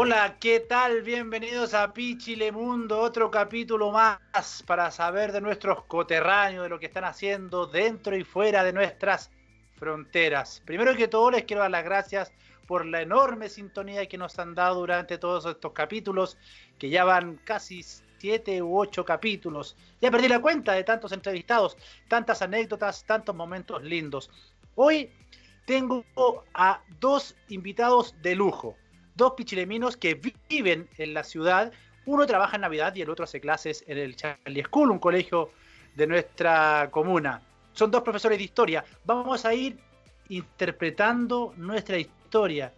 Hola, ¿qué tal? Bienvenidos a Pichilemundo, otro capítulo más para saber de nuestros coterráneos, de lo que están haciendo dentro y fuera de nuestras fronteras. Primero que todo, les quiero dar las gracias por la enorme sintonía que nos han dado durante todos estos capítulos, que ya van casi 7 u 8 capítulos. Ya perdí la cuenta de tantos entrevistados, tantas anécdotas, tantos momentos lindos. Hoy tengo a dos invitados de lujo. Dos pichileminos que viven en la ciudad. Uno trabaja en Navidad y el otro hace clases en el Charlie School, un colegio de nuestra comuna. Son dos profesores de historia. Vamos a ir interpretando nuestra historia,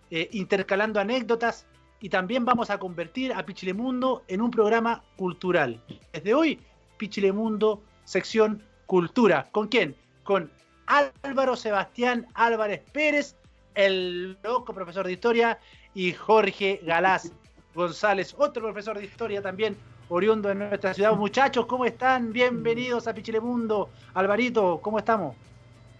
intercalando anécdotas, y también vamos a convertir a Pichilemundo en un programa cultural. Desde hoy, Pichilemundo, sección Cultura. ¿Con quién? Con Álvaro Sebastián Álvarez Pérez, el loco profesor de historia, y Jorge Galás González, otro profesor de historia también, oriundo de nuestra ciudad. Muchachos, ¿cómo están? Bienvenidos a Pichilemundo. Alvarito, ¿cómo estamos?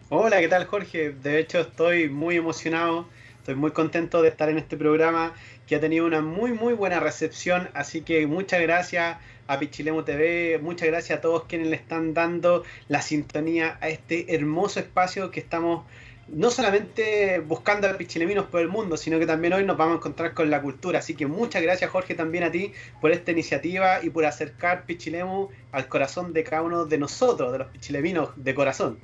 Hola, ¿qué tal, Jorge? De hecho, estoy muy emocionado, estoy muy contento de estar en este programa que ha tenido una muy buena recepción, así que muchas gracias a Pichilemu TV, muchas gracias a todos quienes le están dando la sintonía a este hermoso espacio que estamos no solamente buscando a pichileminos por el mundo, sino que también hoy nos vamos a encontrar con la cultura, así que muchas gracias, Jorge, también a ti por esta iniciativa y por acercar Pichilemu al corazón de cada uno de nosotros, de los pichileminos de corazón.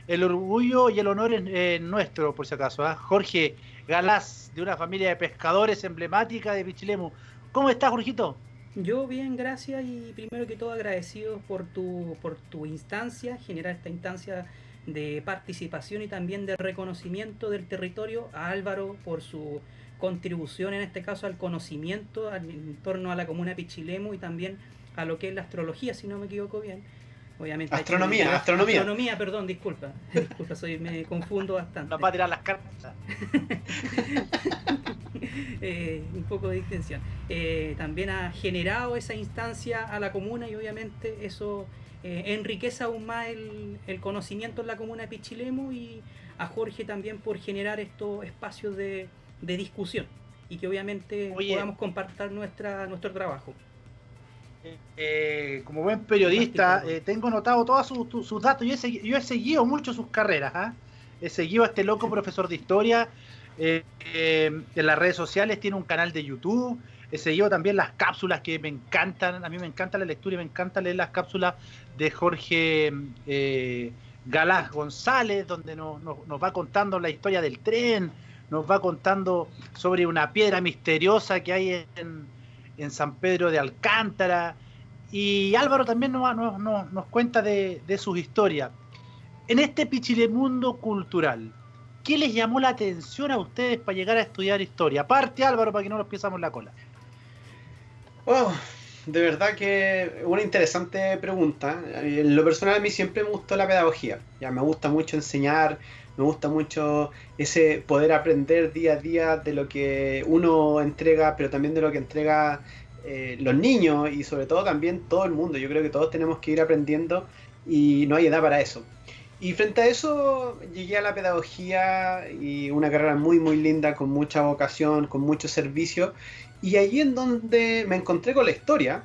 El orgullo y el honor es nuestro, por si acaso. Jorge Galás, de una familia de pescadores emblemática de Pichilemu. ¿Cómo estás, Jorgito? Yo bien, gracias, y primero que todo agradecido por tu instancia, generar esta instancia de participación y también de reconocimiento del territorio, a Álvaro por su contribución en este caso al conocimiento en torno a la comuna de Pichilemu y también a lo que es la astrología, si no me equivoco bien. Obviamente hay Astronomía, astronomía. astronomía, perdón, disculpa, disculpa, me confundo bastante. Nos va a tirar las cartas. Un poco de distinción. También ha generado esa instancia a la comuna y obviamente eso enriquece aún más el conocimiento en la comuna de Pichilemu, y a Jorge también por generar estos espacios de discusión y que obviamente podamos compartir nuestro trabajo. Como buen periodista, tengo notado todos sus datos. Yo he seguido mucho sus carreras. He seguido a este loco profesor de historia en las redes sociales. Tiene un canal de YouTube. He seguido también las cápsulas que me encantan. A mí me encanta la lectura y me encanta leer las cápsulas de Jorge Galás González, donde nos va contando la historia del tren, nos va contando sobre una piedra misteriosa que hay en San Pedro de Alcántara. Y Álvaro también nos cuenta de sus historias. En este Pichilemundo cultural, ¿qué les llamó la atención a ustedes para llegar a estudiar historia? Parte, Álvaro, para que no nos pisamos la cola. Oh, de verdad que una interesante pregunta. En lo personal, a mí siempre me gustó la pedagogía. Ya me gusta mucho enseñar, me gusta mucho ese poder aprender día a día de lo que uno entrega, pero también de lo que entrega los niños y sobre todo también todo el mundo. Yo creo que todos tenemos que ir aprendiendo y no hay edad para eso. Y frente a eso llegué a la pedagogía, y una carrera muy linda, con mucha vocación, con mucho servicio, y allí en donde me encontré con la historia.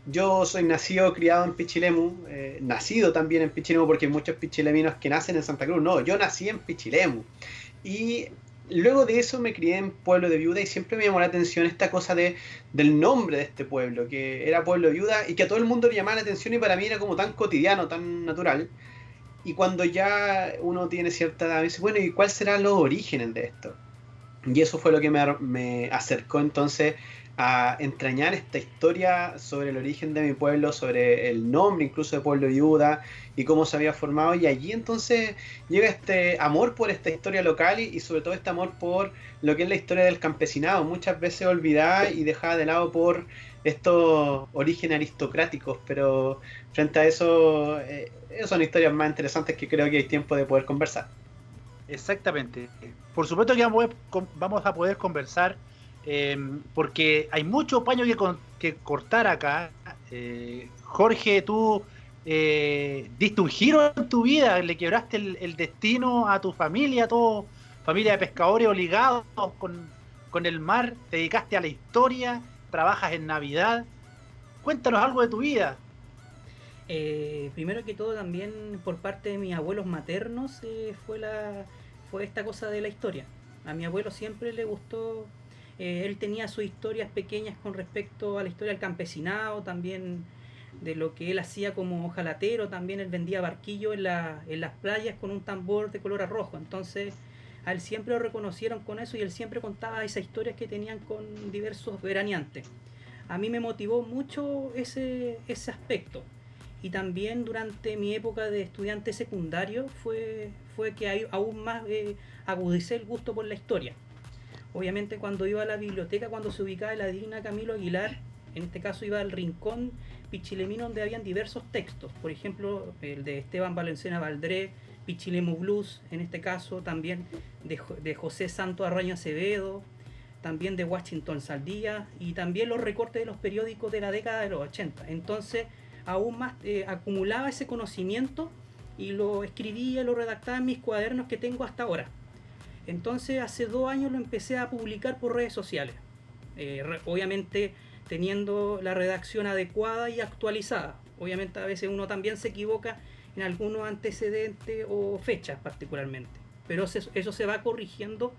Yo soy nacido, criado en Pichilemu, nacido también en Pichilemu, porque hay muchos pichileminos que nacen en Santa Cruz. No, yo nací en Pichilemu. Y luego de eso me crié en Pueblo de Viuda, y siempre me llamó la atención esta cosa del nombre de este pueblo, que era Pueblo de Viuda, y que a todo el mundo le llamaba la atención, y para mí era como tan cotidiano, tan natural. Y cuando ya uno tiene cierta edad, me dice, bueno, ¿y cuáles serán los orígenes de esto? Y eso fue lo que me acercó entonces a entrañar esta historia sobre el origen de mi pueblo, sobre el nombre incluso de Pueblo Viuda y cómo se había formado. Y allí entonces llega este amor por esta historia local, y sobre todo este amor por lo que es la historia del campesinado, muchas veces olvidada y dejada de lado por estos orígenes aristocráticos, pero frente a eso son historias más interesantes que creo que hay tiempo de poder conversar. Exactamente. Por supuesto que vamos a poder conversar, porque hay mucho paño que cortar acá. Jorge, tú diste un giro en tu vida, le quebraste el destino a tu familia, familia de pescadores obligados con el mar, te dedicaste a la historia, trabajas en Navidad. Cuéntanos algo de tu vida. Primero que todo, también por parte de mis abuelos maternos fue esta cosa de la historia. A mi abuelo siempre le gustó, él tenía sus historias pequeñas con respecto a la historia del campesinado, también de lo que él hacía como ojalatero, también él vendía barquillos en las playas con un tambor de color rojo. Entonces a él siempre lo reconocieron con eso y él siempre contaba esas historias que tenían con diversos veraneantes. A mí me motivó mucho ese aspecto. Y también durante mi época de estudiante secundario fue que aún más agudicé el gusto por la historia. Obviamente cuando iba a la biblioteca, cuando se ubicaba en la Divina Camilo Aguilar, en este caso iba al rincón pichilemino donde habían diversos textos, por ejemplo el de Esteban Valenciana Valdré, Pichilemu Blues, en este caso también de José Santo Arraño Acevedo, también de Washington Saldía y también los recortes de los periódicos de la década de los 80. Entonces aún más acumulaba ese conocimiento y lo escribía, lo redactaba en mis cuadernos que tengo hasta ahora. Entonces hace 2 años lo empecé a publicar por redes sociales, obviamente teniendo la redacción adecuada y actualizada. Obviamente a veces uno también se equivoca en algunos antecedentes o fechas particularmente, pero eso se va corrigiendo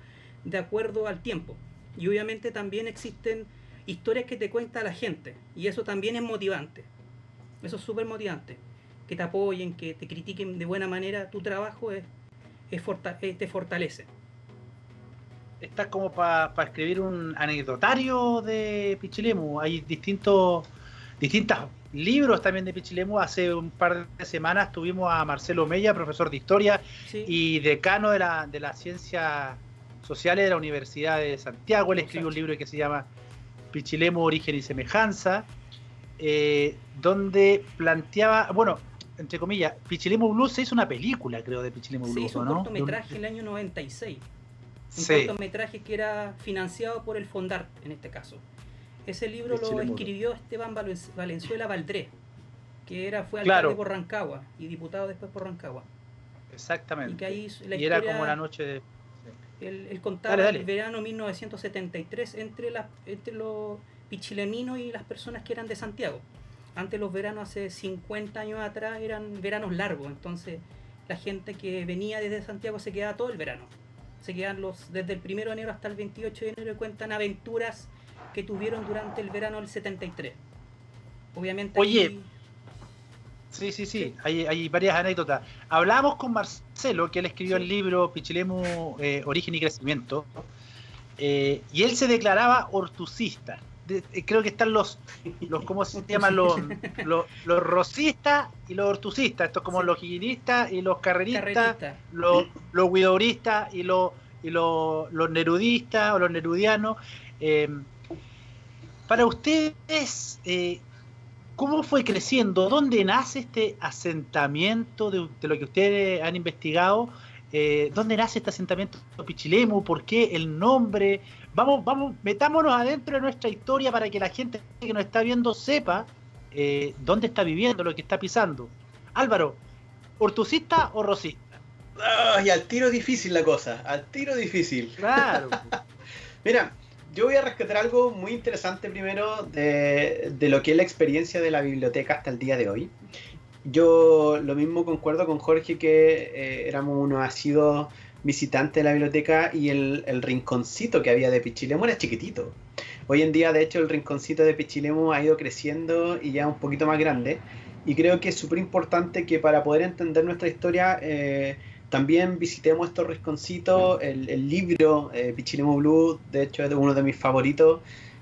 de acuerdo al tiempo. Y obviamente también existen historias que te cuenta la gente y eso también es motivante. Eso es súper motivante. Que te apoyen, que te critiquen de buena manera tu trabajo te fortalece. Estás como para escribir un anecdotario de Pichilemu. Hay distintos libros también de Pichilemu. Hace un par de semanas tuvimos a Marcelo Mella, profesor de historia, sí, y decano de la ciencias sociales de la Universidad de Santiago. Él escribió un libro que se llama Pichilemu, origen y semejanza, donde planteaba, bueno, entre comillas, Pichilemu Blues. Se hizo una película, creo, de Pichilemu Blues, se hizo un cortometraje en el año 96. Un cortometraje que era financiado por el Fondart, en este caso. Ese libro lo escribió Esteban Valenzuela Valdré, que fue alcalde por Rancagua y diputado después por Rancagua. Exactamente. Y que ahí la historia, era como la noche de... Él contaba el verano 1973 entre los pichileminos y las personas que eran de Santiago. Antes los veranos, hace 50 años atrás, eran veranos largos, entonces la gente que venía desde Santiago se quedaba todo el verano. Se quedan desde el 1 de enero hasta el 28 de enero y cuentan aventuras que tuvieron durante el verano del 73. Obviamente. Oye, sí. Hay varias anécdotas. Hablábamos con Marcelo, que él escribió el libro Pichilemu, Origen y Crecimiento, y él se declaraba hortucista. Creo que están los ¿cómo se llaman? Los rosistas y los hortucistas. Estos como los higuinistas y los carreristas. Los huidobristas y los nerudistas o los nerudianos. Para ustedes, ¿cómo fue creciendo? ¿Dónde nace este asentamiento de lo que ustedes han investigado? ¿Dónde nace este asentamiento Pichilemu? ¿Por qué el nombre? Vamos, metámonos adentro de nuestra historia para que la gente que nos está viendo sepa dónde está viviendo, lo que está pisando. Álvaro, ¿hortucista o rosista? Y al tiro difícil la cosa, al tiro difícil. Claro. Mira, yo voy a rescatar algo muy interesante primero de lo que es la experiencia de la biblioteca hasta el día de hoy. Yo lo mismo concuerdo con Jorge que éramos unos asiduos visitantes de la biblioteca y el rinconcito que había de Pichilemu era chiquitito. Hoy en día, de hecho, el rinconcito de Pichilemu ha ido creciendo y ya un poquito más grande. Y creo que es súper importante que para poder entender nuestra historia también visitemos estos rinconcitos. El libro Pichilemu Blue, de hecho, es uno de mis favoritos.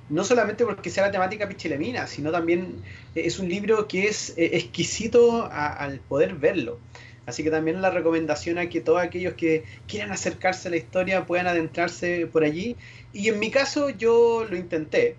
No solamente porque sea la temática pichilemina, sino también es un libro que es exquisito al poder verlo. Así que también la recomendación a que todos aquellos que quieran acercarse a la historia puedan adentrarse por allí. Y en mi caso yo lo intenté.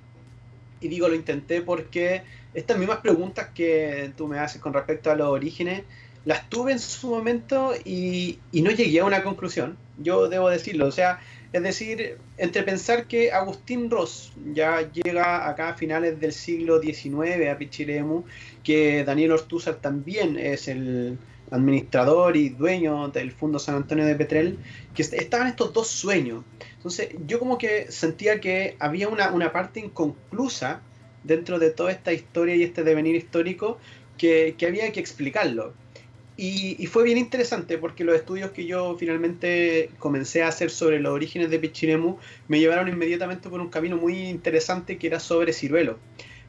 Y digo lo intenté porque estas mismas preguntas que tú me haces con respecto a los orígenes, las tuve en su momento y no llegué a una conclusión. Yo debo decirlo, o sea, es decir, entre pensar que Agustín Ros ya llega acá a finales del siglo XIX a Pichilemu, que Daniel Ortúzar también es el administrador y dueño del Fondo San Antonio de Petrel, que estaban estos dos sueños. Entonces yo como que sentía que había una parte inconclusa dentro de toda esta historia y este devenir histórico que había que explicarlo. Y fue bien interesante porque los estudios que yo finalmente comencé a hacer sobre los orígenes de Pichilemu me llevaron inmediatamente por un camino muy interesante que era sobre Ciruelo.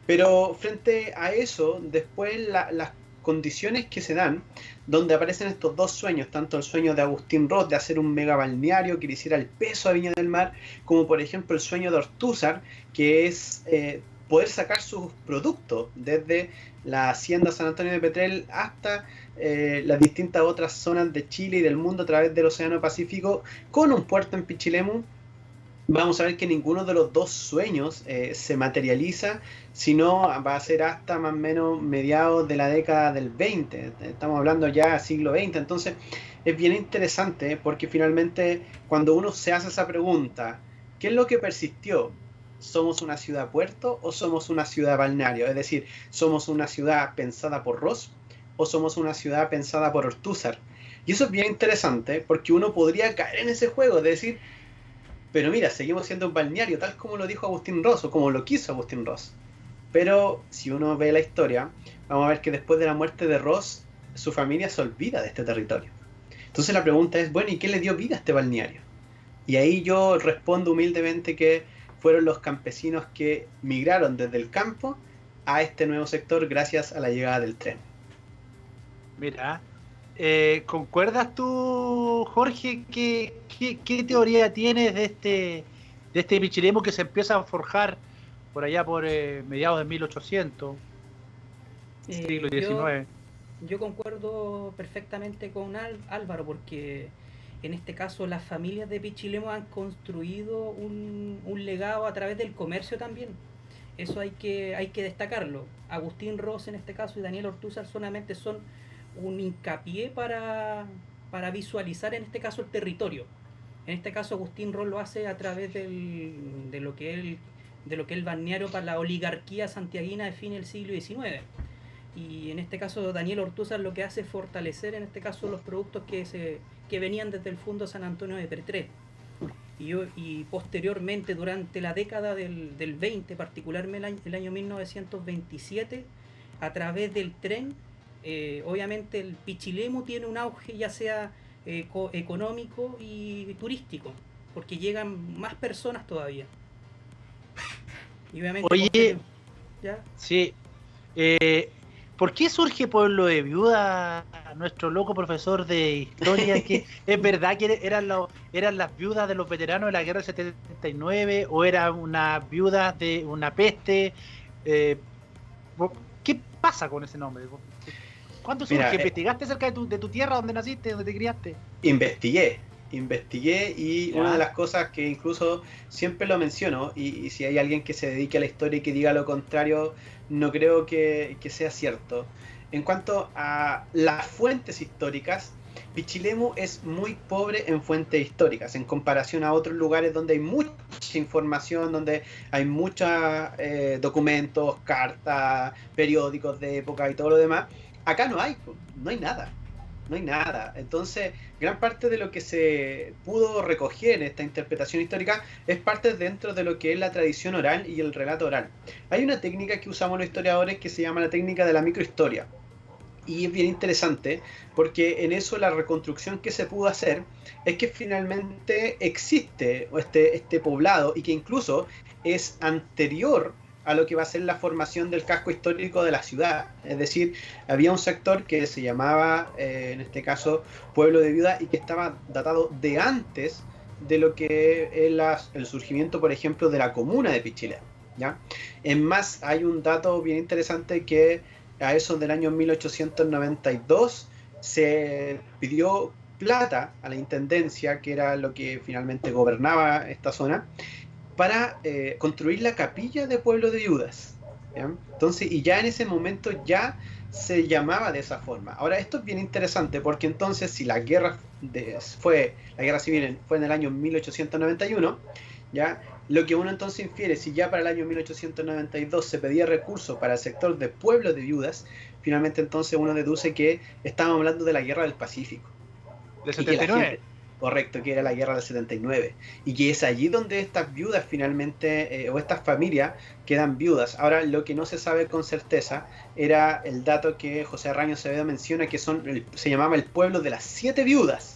Pero frente a eso, después las condiciones que se dan, donde aparecen estos dos sueños, tanto el sueño de Agustín Ross de hacer un mega balneario que le hiciera el peso a Viña del Mar, como por ejemplo el sueño de Ortúzar, que es poder sacar sus productos desde la hacienda San Antonio de Petrel hasta las distintas otras zonas de Chile y del mundo a través del Océano Pacífico, con un puerto en Pichilemu. Vamos a ver que ninguno de los dos sueños se materializa, sino va a ser hasta más o menos mediados de la década del 20, estamos hablando ya siglo XX. Entonces es bien interesante porque finalmente cuando uno se hace esa pregunta, ¿qué es lo que persistió? ¿Somos una ciudad puerto o somos una ciudad balneario? Es decir, ¿somos una ciudad pensada por Ross o somos una ciudad pensada por Ortúzar? Y eso es bien interesante porque uno podría caer en ese juego de decir, pero mira, seguimos siendo un balneario tal como lo dijo Agustín Ross o como lo quiso Agustín Ross. Pero si uno ve la historia, vamos a ver que después de la muerte de Ross, su familia se olvida de este territorio. Entonces la pregunta es, bueno, ¿y qué le dio vida a este balneario? Y ahí yo respondo humildemente que fueron los campesinos que migraron desde el campo a este nuevo sector gracias a la llegada del tren. Mira, ¿concuerdas tú, Jorge, qué teoría tienes de este Pichilemu que se empieza a forjar por allá por mediados de 1800, siglo XIX? Yo concuerdo perfectamente con Álvaro, porque en este caso las familias de Pichilemu han construido un legado a través del comercio también. Eso hay que destacarlo. Agustín Ross en este caso y Daniel Ortúzar solamente son un hincapié para visualizar en este caso el territorio. En este caso Agustín Ross lo hace a través de lo que el balneario para la oligarquía santiaguina de fin del siglo XIX. Y en este caso Daniel Ortúzar lo que hace es fortalecer en este caso los productos que venían desde el Fondo San Antonio de Petrel. Y posteriormente, durante la década del 20, particularmente el año 1927, a través del tren, obviamente el Pichilemu tiene un auge ya sea económico y turístico, porque llegan más personas todavía. Y obviamente Oye, ¿ya? Sí, ¿por qué surge Pueblo de Viuda, nuestro loco profesor de historia? Que ¿es verdad que eran las viudas de los veteranos de la guerra del 79 o eran una viuda de una peste? ¿Qué pasa con ese nombre? ¿Cuándo surge? Mira, ¿Investigaste acerca de tu tierra, donde naciste, donde te criaste? Investigué y ¿Ya? una de las cosas que incluso siempre lo menciono, y si hay alguien que se dedique a la historia y que diga lo contrario, no creo que sea cierto. En cuanto a las fuentes históricas, Pichilemu es muy pobre en fuentes históricas en comparación a otros lugares donde hay mucha información, donde hay muchos documentos, cartas, periódicos de época y todo lo demás. Acá no hay nada. No hay nada. Entonces, gran parte de lo que se pudo recoger en esta interpretación histórica es parte dentro de lo que es la tradición oral y el relato oral. Hay una técnica que usamos los historiadores que se llama la técnica de la microhistoria. Y es bien interesante porque en eso la reconstrucción que se pudo hacer es que finalmente existe este poblado y que incluso es anterior a lo que va a ser la formación del casco histórico de la ciudad. Es decir, había un sector que se llamaba, en este caso, Pueblo de Viuda, y que estaba datado de antes de lo que es el surgimiento, por ejemplo, de la comuna de Pichilemu, ¿ya? En más, hay un dato bien interesante que a eso del año 1892 se pidió plata a la intendencia, que era lo que finalmente gobernaba esta zona, para construir la capilla de Pueblo de Viudas, ¿ya? Entonces, y ya en ese momento ya se llamaba de esa forma. Ahora, esto es bien interesante porque entonces si la guerra civil fue en el año 1891, ¿ya? Lo que uno entonces infiere, si ya para el año 1892 se pedía recursos para el sector de pueblos de viudas, finalmente entonces uno deduce que estábamos hablando de la Guerra del Pacífico. ¿Del 79? Correcto, que era la Guerra del 79. Y que es allí donde estas viudas finalmente, o estas familias, quedan viudas. Ahora, lo que no se sabe con certeza era el dato que José Arraño Acevedo menciona, que se llamaba el pueblo de las 7 viudas.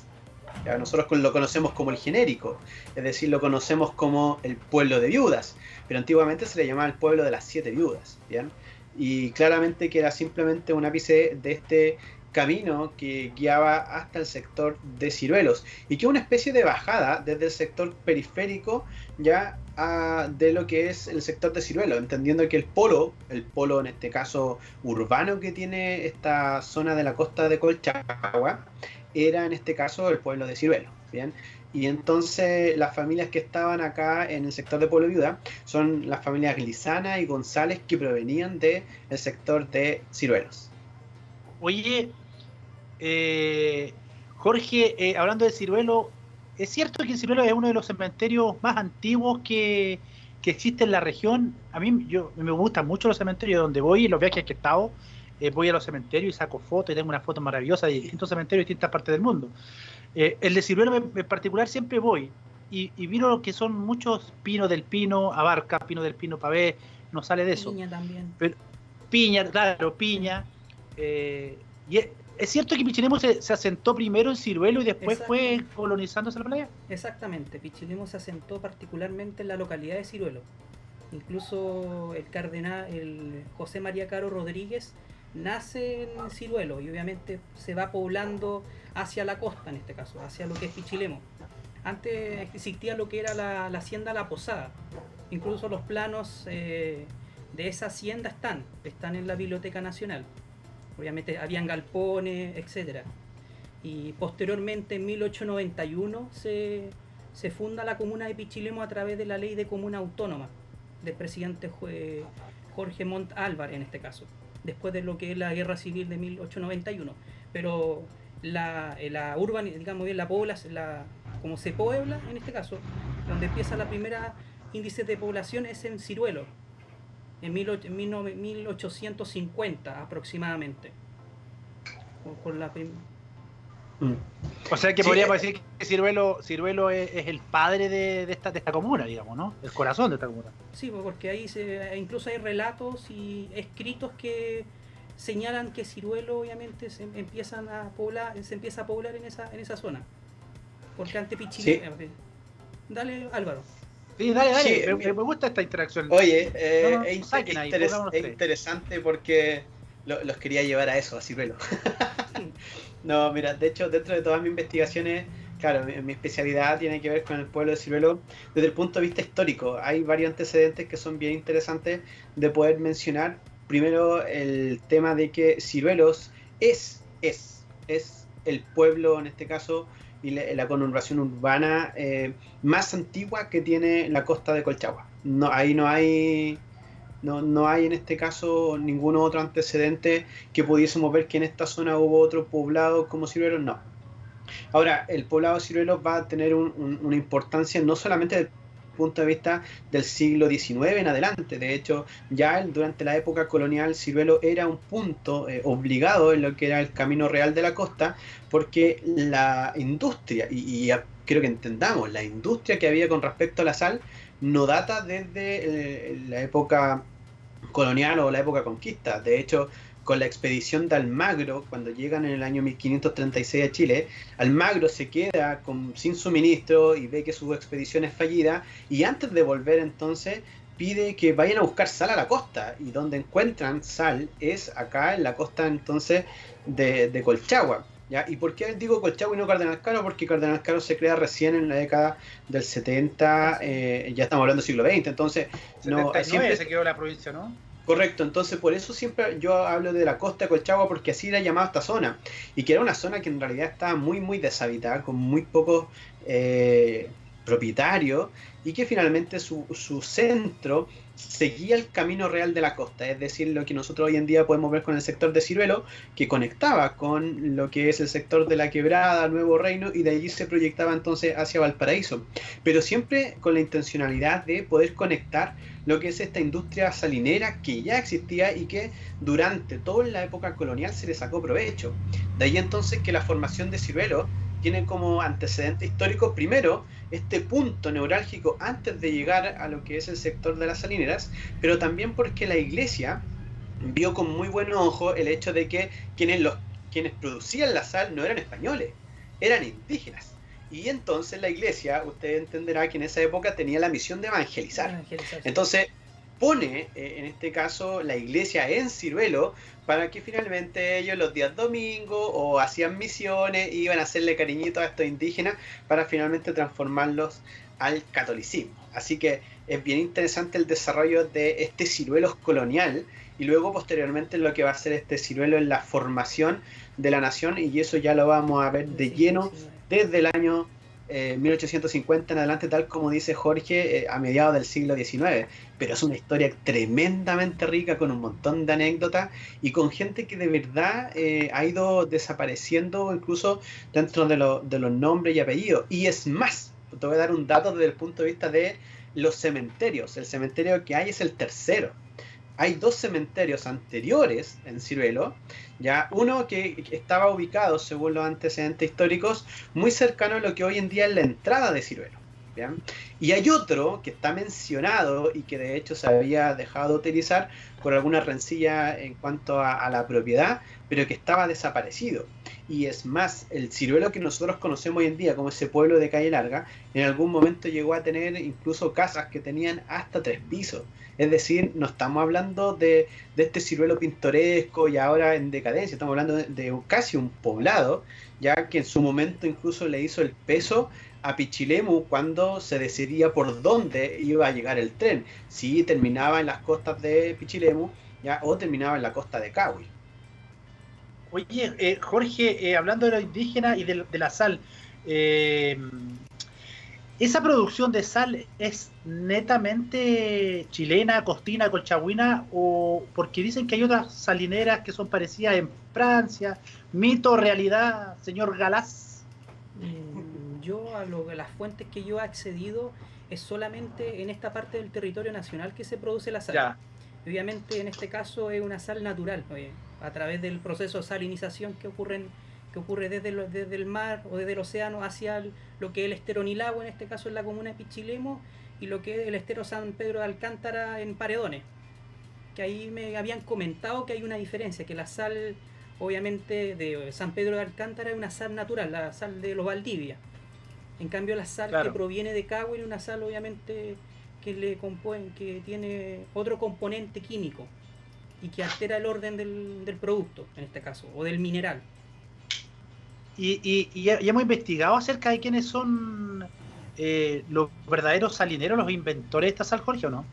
Ya, nosotros lo conocemos como el genérico, es decir, lo conocemos como el pueblo de viudas, pero antiguamente se le llamaba el pueblo de las 7 viudas, ¿bien? Y claramente que era simplemente un ápice de este camino que guiaba hasta el sector de Ciruelos, y que es una especie de bajada desde el sector periférico ya de lo que es el sector de Ciruelos, entendiendo que el polo en este caso urbano que tiene esta zona de la costa de Colchagua, era en este caso el pueblo de Ciruelos, ¿bien? Y entonces las familias que estaban acá en el sector de Pueblo Viuda son las familias Glizana y González, que provenían del sector de Ciruelos. Oye, Jorge, hablando de Ciruelo, ¿es cierto que Ciruelo es uno de los cementerios más antiguos que existe en la región? A mí me gustan mucho los cementerios, donde voy, los viajes que he estado, voy a los cementerios y saco fotos y tengo una foto maravillosa de distintos cementerios de distintas partes del mundo. El de Ciruelo en particular siempre voy y miro que son muchos pinos del pino, abarca, pino del pino, pavé, no sale de eso. Piña también. Pero, piña, claro, piña. Y es cierto que Pichilemu se asentó primero en Ciruelo y después fue colonizándose la playa. Exactamente, Pichilemu se asentó particularmente en la localidad de Ciruelo. Incluso el cardenal, el José María Caro Rodríguez, nace en Ciruelo y obviamente se va poblando hacia la costa, en este caso, hacia lo que es Pichilemu. Antes existía lo que era la hacienda La Posada. Incluso los planos de esa hacienda están en la Biblioteca Nacional. Obviamente habían galpones, etcétera. Y posteriormente, en 1891, se funda la comuna de Pichilemu a través de la ley de comuna autónoma del presidente Jorge Montt Álvarez, en este caso, después de lo que es la guerra civil de 1891. Pero la urban, digamos bien, la población, como se puebla en este caso, donde empieza la primera índice de población es en Ciruelo, en 1850 aproximadamente. Con la O sea que podríamos decir que Ciruelo es el padre de esta comuna, digamos, ¿no? El corazón de esta comuna. Sí, porque ahí incluso hay relatos y escritos que señalan que Ciruelo obviamente se empieza a poblar en esa zona. Porque ante Pichilemu... Sí. Dale, Álvaro. Sí, dale. Sí, me gusta esta interacción. Oye, es interesante porque los quería llevar a eso, a Ciruelo. No, mira, de hecho, dentro de todas mis investigaciones, claro, mi especialidad tiene que ver con el pueblo de Ciruelo desde el punto de vista histórico. Hay varios antecedentes que son bien interesantes de poder mencionar. Primero, el tema de que Ciruelos es el pueblo, en este caso, y la conurbación urbana más antigua que tiene la costa de Colchagua. No hay en este caso ningún otro antecedente que pudiésemos ver que en esta zona hubo otro poblado como Ciruelos, no. Ahora, el poblado de Ciruelos va a tener una importancia no solamente desde el punto de vista del siglo XIX en adelante. De hecho, ya durante la época colonial, Ciruelo era un punto obligado en lo que era el camino real de la costa, porque la industria, y creo que entendamos, la industria que había con respecto a la sal no data desde la época colonial o la época conquista. De hecho, con la expedición de Almagro, cuando llegan en el año 1536 a Chile, Almagro se queda sin suministro y ve que su expedición es fallida, y antes de volver entonces pide que vayan a buscar sal a la costa, y donde encuentran sal es acá en la costa entonces de Colchagua. ¿Ya? ¿Y por qué digo Colchagua y no Cardenal Caro? Porque Cardenal Caro se crea recién en la década del 70, ya estamos hablando del siglo XX, entonces 79 siempre se quedó la provincia, ¿no? Correcto, entonces por eso siempre yo hablo de la costa de Colchagua, porque así la llamaba esta zona, y que era una zona que en realidad estaba muy muy deshabitada, con muy pocos propietario y que finalmente su centro seguía el camino real de la costa, es decir, lo que nosotros hoy en día podemos ver con el sector de Ciruelo, que conectaba con lo que es el sector de la Quebrada, Nuevo Reino, y de allí se proyectaba entonces hacia Valparaíso, pero siempre con la intencionalidad de poder conectar lo que es esta industria salinera que ya existía y que durante toda la época colonial se le sacó provecho. De ahí entonces que la formación de Ciruelo tiene como antecedente histórico, primero, este punto neurálgico antes de llegar a lo que es el sector de las salineras, pero también porque la iglesia vio con muy buen ojo el hecho de que quienes producían la sal no eran españoles, eran indígenas. Y entonces la iglesia, usted entenderá que en esa época tenía la misión de evangelizar. Entonces pone, en este caso, la iglesia en Ciruelo para que finalmente ellos los días domingos o hacían misiones, iban a hacerle cariñito a estos indígenas para finalmente transformarlos al catolicismo. Así que es bien interesante el desarrollo de este Ciruelo colonial y luego posteriormente lo que va a ser este Ciruelo en la formación de la nación, y eso ya lo vamos a ver de lleno desde el año 1850 en adelante, tal como dice Jorge, a mediados del siglo XIX, pero es una historia tremendamente rica con un montón de anécdotas y con gente que de verdad ha ido desapareciendo incluso dentro de los nombres y apellidos. Y es más, te voy a dar un dato desde el punto de vista de los cementerios. El cementerio que hay es el tercero. Hay dos cementerios anteriores en Ciruelo, ya uno que estaba ubicado, según los antecedentes históricos, muy cercano a lo que hoy en día es la entrada de Ciruelo, ¿bien? Y hay otro que está mencionado y que de hecho se había dejado de utilizar por alguna rencilla en cuanto a la propiedad, pero que estaba desaparecido. Y es más, el Ciruelo que nosotros conocemos hoy en día como ese pueblo de Calle Larga, en algún momento llegó a tener incluso casas que tenían hasta 3 pisos. Es decir, no estamos hablando de este Ciruelo pintoresco y ahora en decadencia, estamos hablando de casi un poblado, ya que en su momento incluso le hizo el peso a Pichilemu cuando se decidía por dónde iba a llegar el tren, si terminaba en las costas de Pichilemu, ya, o terminaba en la costa de Cahui. Oye, Jorge, hablando de los indígenas y de la sal, ¿esa producción de sal es netamente chilena, costina, colchagüina? O porque dicen que hay otras salineras que son parecidas en Francia? ¿Mito o realidad, señor Galás? Yo a las fuentes que yo he accedido es solamente en esta parte del territorio nacional que se produce la sal. Ya. Obviamente en este caso es una sal natural, a través del proceso de salinización que ocurre desde el mar o desde el océano hacia lo que es el estero Nilagua, en este caso en la comuna de Pichilemu, y lo que es el estero San Pedro de Alcántara en Paredones. Que ahí me habían comentado que hay una diferencia, que la sal obviamente de San Pedro de Alcántara es una sal natural, la sal de los Valdivia. En cambio la sal que proviene de Cahui es una sal obviamente que tiene otro componente químico y que altera el orden del producto, en este caso, o del mineral. ¿Y hemos investigado acerca de quiénes son los verdaderos salineros, los inventores de esta sal, Jorge, o no?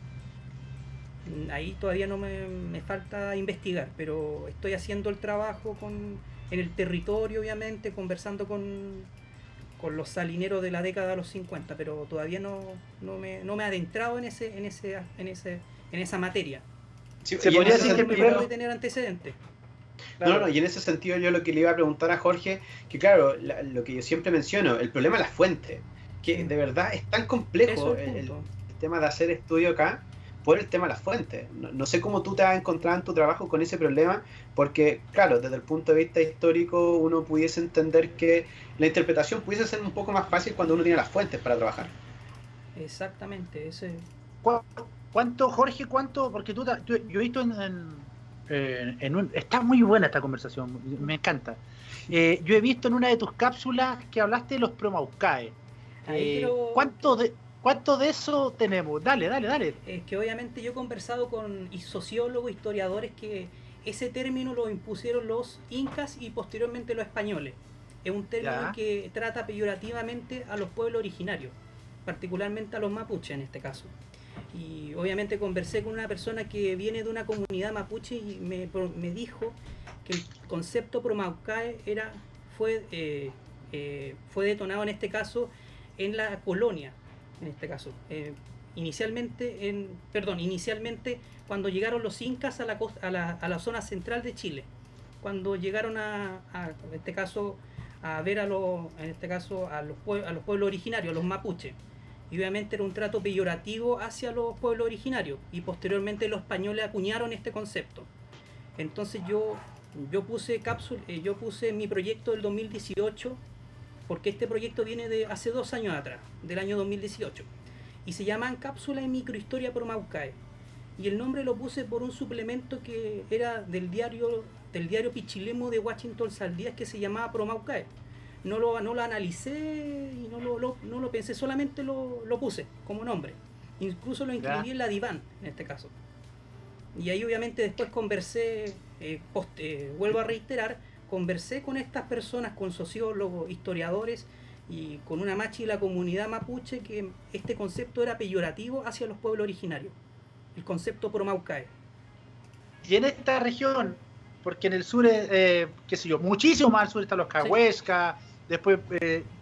Ahí todavía no me falta investigar, pero estoy haciendo el trabajo en el territorio, obviamente, conversando con los salineros de la década de los 50, pero todavía no me he adentrado en esa materia. Sí, se podría decir que primero de tener antecedentes. Claro. No, y en ese sentido yo lo que le iba a preguntar a Jorge, que claro, lo que yo siempre menciono, el problema es la fuente, que de verdad es tan complejo el tema de hacer estudio acá por el tema de las fuentes. No sé cómo tú te has encontrado en tu trabajo con ese problema, porque claro, desde el punto de vista histórico uno pudiese entender que la interpretación pudiese ser un poco más fácil cuando uno tiene las fuentes para trabajar. Exactamente, ese. ¿Cuánto, Jorge, porque yo he visto está muy buena esta conversación, me encanta. Yo he visto en una de tus cápsulas que hablaste de los Promaucae. ¿Cuánto de eso tenemos? Dale. Es que obviamente yo he conversado con sociólogos, historiadores, que ese término lo impusieron los incas y posteriormente los españoles. Es un término que trata peyorativamente a los pueblos originarios, particularmente a los mapuches en este caso. Y obviamente conversé con una persona que viene de una comunidad mapuche y me dijo que el concepto Promaucae fue detonado en este caso en la colonia, en este caso. Inicialmente cuando llegaron los incas a la zona central de Chile, cuando llegaron en este caso a ver a los pueblos originarios, a los mapuches. Y obviamente era un trato peyorativo hacia los pueblos originarios, y posteriormente los españoles acuñaron este concepto. Entonces yo puse mi proyecto del 2018, porque este proyecto viene de hace 2 años atrás, del año 2018, y se llama Cápsula en Microhistoria Promaucae. Y el nombre lo puse por un suplemento que era del diario Pichilemu de Washington Saldías, que se llamaba Promaucae. No lo analicé y no lo pensé, solamente lo puse como nombre. Incluso lo inscribí en la Diván, en este caso. Y ahí obviamente después conversé, vuelvo a reiterar, conversé con estas personas, con sociólogos, historiadores y con una machi de la comunidad mapuche, que este concepto era peyorativo hacia los pueblos originarios, el concepto Promaucae. Y en esta región, porque en el sur, qué sé yo, muchísimo más al sur están los Cahuesca. Sí. Después,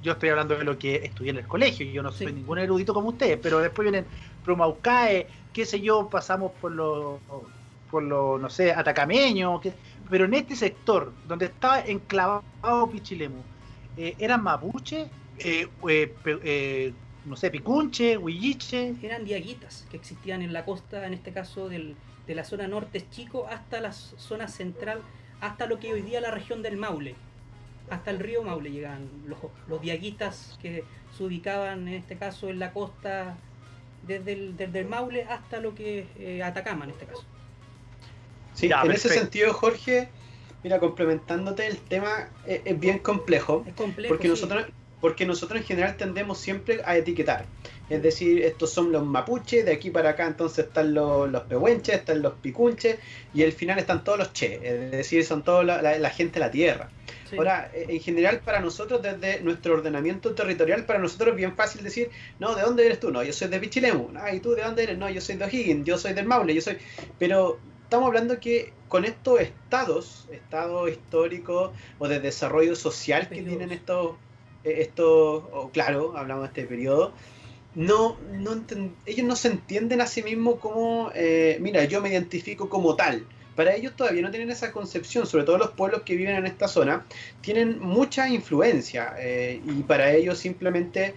yo estoy hablando de lo que estudié en el colegio, yo no soy ningún erudito como ustedes, pero después vienen Promaucae, qué sé yo, pasamos por los no sé, atacameños, pero en este sector, donde estaba enclavado Pichilemu, ¿eran mapuche? No sé, picunche, huilliche. Eran diaguitas que existían en la costa, en este caso de la zona norte chico hasta la zona central, hasta lo que hoy día es la región del Maule. Hasta el río Maule llegaban los diaguitas, que se ubicaban en este caso en la costa desde el Maule hasta lo que es Atacama en este caso. Sí, ya, en ese sentido, Jorge, mira, complementándote, el tema es bien complejo. Es complejo, porque nosotros en general tendemos siempre a etiquetar. Es decir, estos son los mapuches, de aquí para acá entonces están los pehuenches, están los picunches, y al final están todos los che, es decir, son toda la gente de la tierra. Sí. Ahora, en general para nosotros, desde nuestro ordenamiento territorial, para nosotros es bien fácil decir, no, ¿de dónde eres tú? No, yo soy de Pichilemu. Ah, ¿y tú de dónde eres? No, yo soy de O'Higgins, yo soy del Maule, Pero estamos hablando que con estos estados históricos o de desarrollo social que tienen estos claro, hablamos de este periodo, ellos no se entienden a sí mismos como, mira, yo me identifico como tal. Para ellos todavía no tienen esa concepción, sobre todo los pueblos que viven en esta zona, tienen mucha influencia, y para ellos simplemente,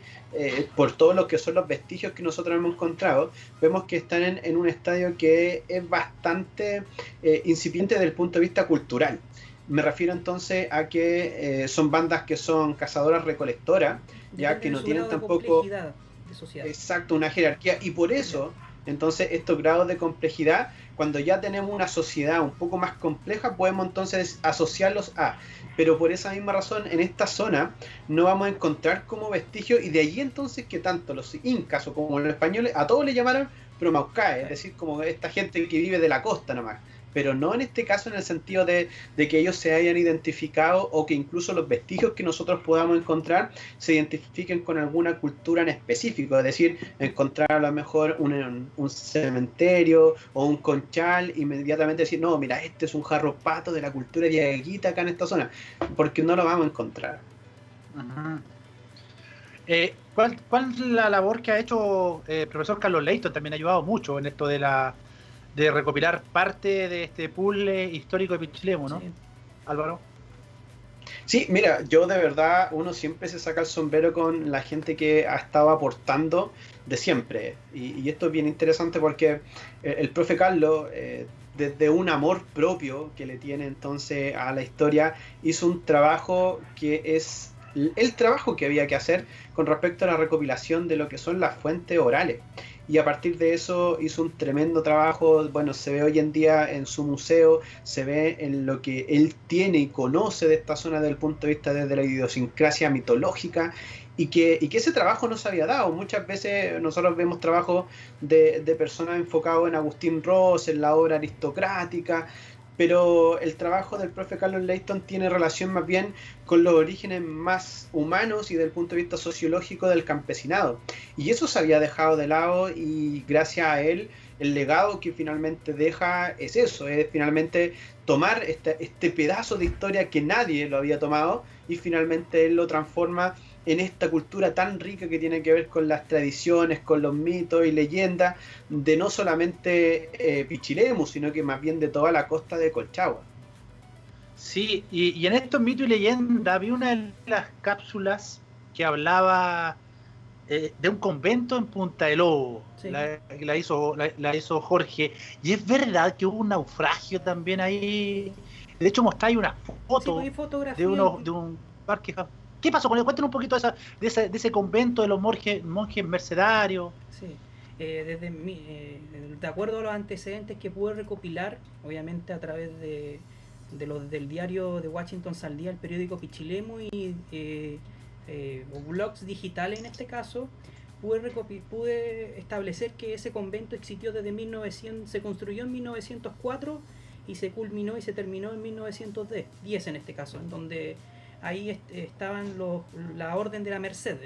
por todo lo que son los vestigios que nosotros hemos encontrado, vemos que están en un estadio que es bastante incipiente desde el punto de vista cultural. Me refiero entonces a que son bandas que son cazadoras recolectoras, ya que no tienen tampoco exacto una jerarquía, y por eso entonces estos grados de complejidad, cuando ya tenemos una sociedad un poco más compleja, podemos entonces asociarlos a, pero por esa misma razón en esta zona no vamos a encontrar como vestigio, y de allí entonces que tanto los incas o como los españoles a todos le llamaron Promaucae, es decir, como esta gente que vive de la costa nomás, pero no en este caso en el sentido de que ellos se hayan identificado, o que incluso los vestigios que nosotros podamos encontrar se identifiquen con alguna cultura en específico, es decir, encontrar a lo mejor un cementerio o un conchal, inmediatamente decir, no, mira, este es un jarro pato de la cultura diaguita acá en esta zona, porque no lo vamos a encontrar. ¿Cuál es la labor que ha hecho el profesor Carlos Leighton? También ha ayudado mucho en esto de recopilar parte de este puzzle histórico de Pichilemu, ¿no? Sí. Álvaro. Sí, mira, yo de verdad, uno siempre se saca el sombrero con la gente que ha estado aportando de siempre, y esto es bien interesante porque el profe Carlos, desde un amor propio que le tiene entonces a la historia, hizo un trabajo que es el trabajo que había que hacer con respecto a la recopilación de lo que son las fuentes orales. Y a partir de eso hizo un tremendo trabajo, bueno, se ve hoy en día en su museo, se ve en lo que él tiene y conoce de esta zona desde el punto de vista de la idiosincrasia mitológica, y que ese trabajo no se había dado. Muchas veces nosotros vemos trabajos de personas enfocados en Agustín Ross, en la obra aristocrática, pero el trabajo del profe Carlos Leighton tiene relación más bien con los orígenes más humanos y del punto de vista sociológico del campesinado. Y eso se había dejado de lado, y gracias a él, el legado que finalmente deja es eso, es finalmente tomar este pedazo de historia que nadie lo había tomado, y finalmente él lo transforma en esta cultura tan rica que tiene que ver con las tradiciones, con los mitos y leyendas de no solamente Pichilemu, sino que más bien de toda la costa de Colchagua. Sí, y en estos mitos y leyendas vi una de las cápsulas que hablaba de un convento en Punta del Lobo. Sí. La hizo Jorge, y es verdad que hubo un naufragio también ahí. De hecho mostráis una foto de un parque. ¿Qué pasó con él? Cuéntanos un poquito de ese convento de los monjes mercenarios. Sí. De acuerdo a los antecedentes que pude recopilar, obviamente a través del diario de Washington al día, el periódico Pichilemu y blogs digitales en este caso, pude establecer que ese convento existió desde 1900, se construyó en 1904 y se culminó y se terminó en 1910 en este caso, en donde ahí estaban la Orden de la Merced,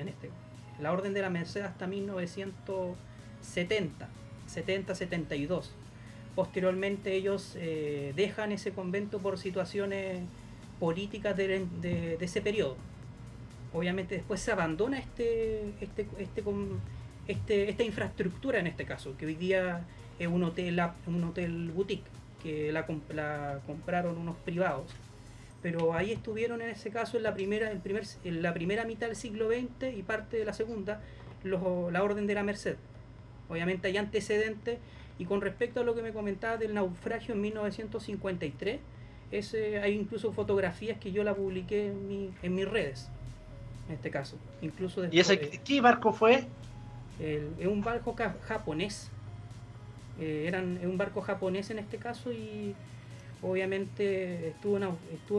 la Orden de la Merced hasta 1972. Posteriormente ellos dejan ese convento por situaciones políticas de ese periodo. Obviamente después se abandona esta infraestructura en este caso, que hoy día es un hotel boutique, que la compraron unos privados. Pero ahí estuvieron en ese caso en la primera mitad del siglo XX y parte de la segunda, la Orden de la Merced. Obviamente hay antecedentes, y con respecto a lo que me comentaba del naufragio en 1953, hay incluso fotografías que yo la publiqué en mis redes, en este caso. Incluso después, ¿Y qué barco fue? Es un barco japonés. Es un barco japonés en este caso, y obviamente estuvo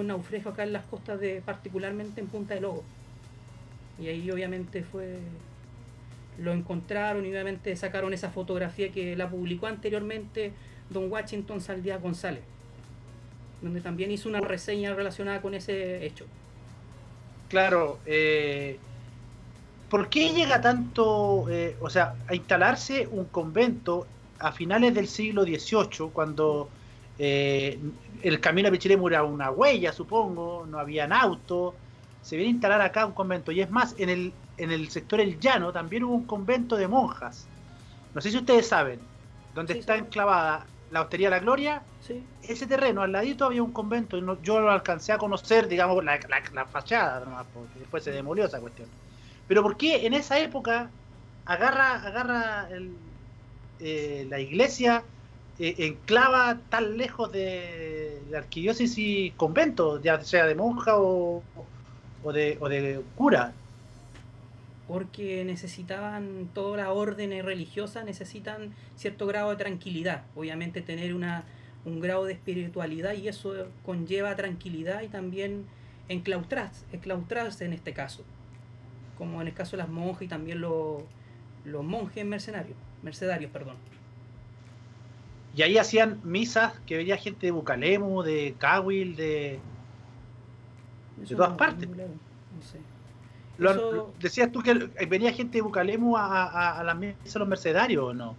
en naufragio acá en las costas particularmente en Punta del Lobo, y ahí obviamente lo encontraron, y obviamente sacaron esa fotografía que la publicó anteriormente don Washington Saldías González, donde también hizo una reseña relacionada con ese hecho. Claro, ¿por qué llega tanto, a instalarse un convento a finales del siglo XVIII, cuando el camino a Pichilemu era una huella, supongo, no habían autos? Se viene a instalar acá un convento, y es más, en el sector El Llano también hubo un convento de monjas. No sé si ustedes saben, donde está enclavada la Hostería La Gloria. Sí. Ese terreno, al ladito había un convento, y yo lo alcancé a conocer, digamos, la fachada, nomás, porque después se demolió esa cuestión. Pero ¿por qué en esa época agarra la iglesia, enclava tan lejos de la arquidiócesis convento, ya sea de monja o de cura? Porque necesitaban, todas las órdenes religiosas necesitan cierto grado de tranquilidad, obviamente tener un grado de espiritualidad, y eso conlleva tranquilidad y también enclaustrarse en este caso, como en el caso de las monjas y también los monjes mercenarios. Y ahí hacían misas que venía gente de Bucalemu, de Cahuil, de todas partes. No sé. Decías tú que venía gente de Bucalemu a las misas de los mercenarios, ¿o no?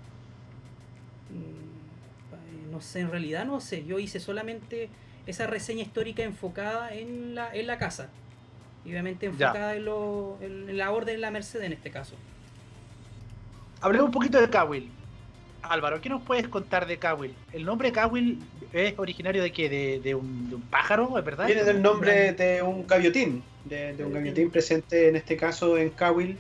No sé, en realidad no sé. Yo hice solamente esa reseña histórica enfocada en la casa. Y obviamente enfocada en la Orden de la Merced en este caso. Hablemos un poquito de Cahuil. Álvaro, ¿qué nos puedes contar de Cahuil? ¿El nombre Cahuil es originario de qué? ¿De un pájaro, es verdad? Viene del nombre de un gaviotín, de un gaviotín presente en este caso en Cahuil.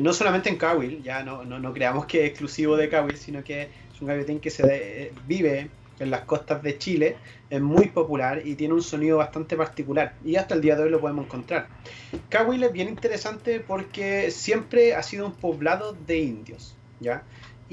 No solamente en Cahuil, ya no creamos que es exclusivo de Cahuil, sino que es un gaviotín que vive en las costas de Chile, es muy popular y tiene un sonido bastante particular, y hasta el día de hoy lo podemos encontrar. Cahuil es bien interesante porque siempre ha sido un poblado de indios, ¿ya?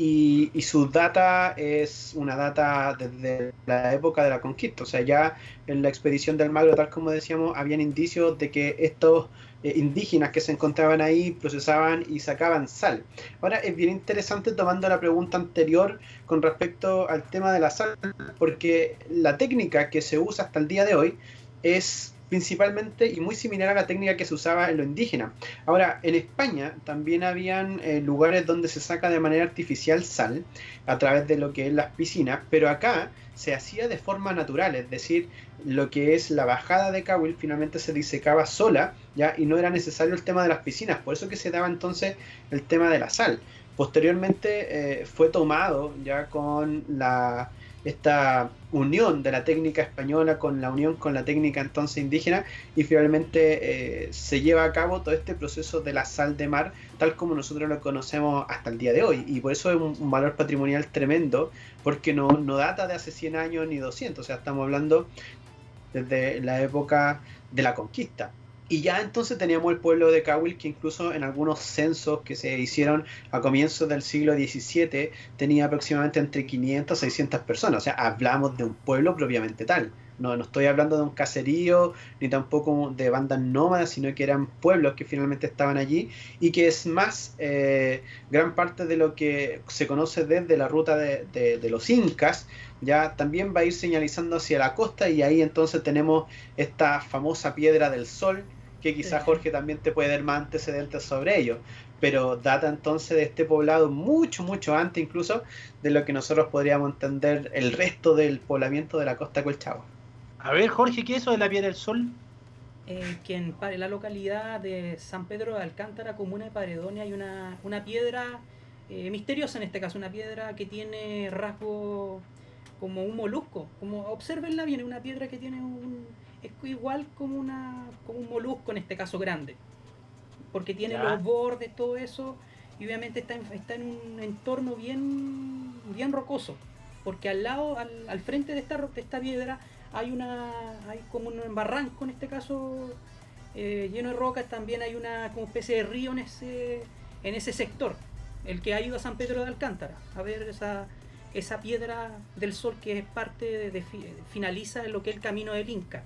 Y su data es una data desde la época de la conquista. O sea, ya en la expedición del Magro, tal como decíamos, habían indicios de que estos indígenas que se encontraban ahí procesaban y sacaban sal. Ahora es bien interesante, tomando la pregunta anterior con respecto al tema de la sal, porque la técnica que se usa hasta el día de hoy es principalmente y muy similar a la técnica que se usaba en lo indígena. Ahora, en España también habían lugares donde se saca de manera artificial sal a través de lo que es las piscinas, pero acá se hacía de forma natural, es decir, lo que es la bajada de Cahuil finalmente se disecaba sola, ¿ya? Y no era necesario el tema de las piscinas, por eso que se daba entonces el tema de la sal. Posteriormente fue tomado ya con esta unión de la técnica española con la unión con la técnica entonces indígena, y finalmente se lleva a cabo todo este proceso de la sal de mar tal como nosotros lo conocemos hasta el día de hoy, y por eso es un valor patrimonial tremendo, porque no data de hace 100 años ni 200, o sea, estamos hablando desde la época de la conquista. Y ya entonces teníamos el pueblo de Cahuil, que incluso en algunos censos que se hicieron a comienzos del siglo XVII tenía aproximadamente entre 500 y 600 personas. O sea, hablamos de un pueblo propiamente tal. No estoy hablando de un caserío, ni tampoco de bandas nómadas, sino que eran pueblos que finalmente estaban allí, y que es más, gran parte de lo que se conoce desde la ruta de los incas, ya también va a ir señalizando hacia la costa, y ahí entonces tenemos esta famosa Piedra del Sol, que quizás Jorge también te puede dar más antecedentes sobre ello, pero data entonces de este poblado mucho, mucho antes incluso de lo que nosotros podríamos entender el resto del poblamiento de la costa Colchagua. A ver, Jorge, ¿qué es eso de la Piedra del Sol? Que en la localidad de San Pedro de Alcántara, comuna de Paredonia, hay una piedra misteriosa, en este caso, una piedra que tiene rasgo como un molusco. Como, obsérvenla bien, es una piedra que tiene es igual como un molusco, en este caso grande, porque tiene los bordes, todo eso, y obviamente está en un entorno bien rocoso, porque al lado, al frente de esta piedra hay como un barranco, en este caso lleno de rocas. También hay una como especie de río en ese sector, el que ha ido a San Pedro de Alcántara a ver esa Piedra del Sol, que es parte finaliza en lo que es el camino del Inca,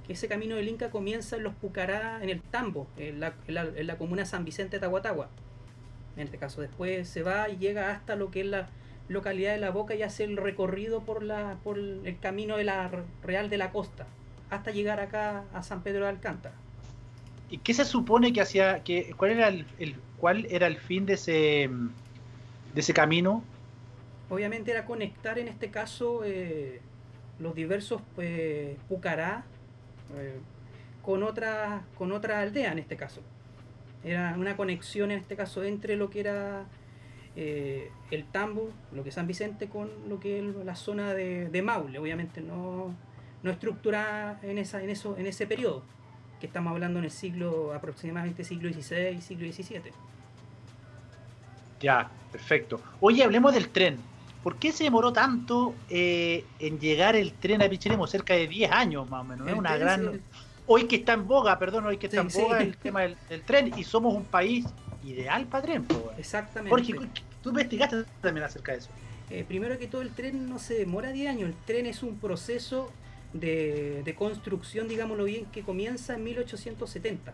que ese camino del Inca comienza en los Pucará, en el Tambo, en la comuna de San Vicente de Tahuatahua, en este caso. Después se va y llega hasta lo que es la localidad de La Boca y hace el recorrido por el camino de la Real de la Costa hasta llegar acá a San Pedro de Alcántara. ¿Y qué se supone que hacía? ¿Cuál era el fin de ese camino? Obviamente era conectar, en este caso, los diversos Pucará con otra aldea, en este caso. Era una conexión, en este caso, entre lo que era el Tambo, lo que es San Vicente, con lo que es la zona de Maule. Obviamente no estructurada en ese periodo, que estamos hablando en el aproximadamente siglo XVI, siglo XVII. Ya, perfecto. Oye, hablemos del tren. ¿Por qué se demoró tanto en llegar el tren a Pichilemu? Cerca de 10 años más o menos. Es una gran... Hoy que está en boga, el tema del tren, y somos un país ideal para tren. Exactamente. Jorge, tú investigaste también acerca de eso. Primero que todo, el tren no se demora 10 años. El tren es un proceso de construcción, digámoslo bien, que comienza en 1870.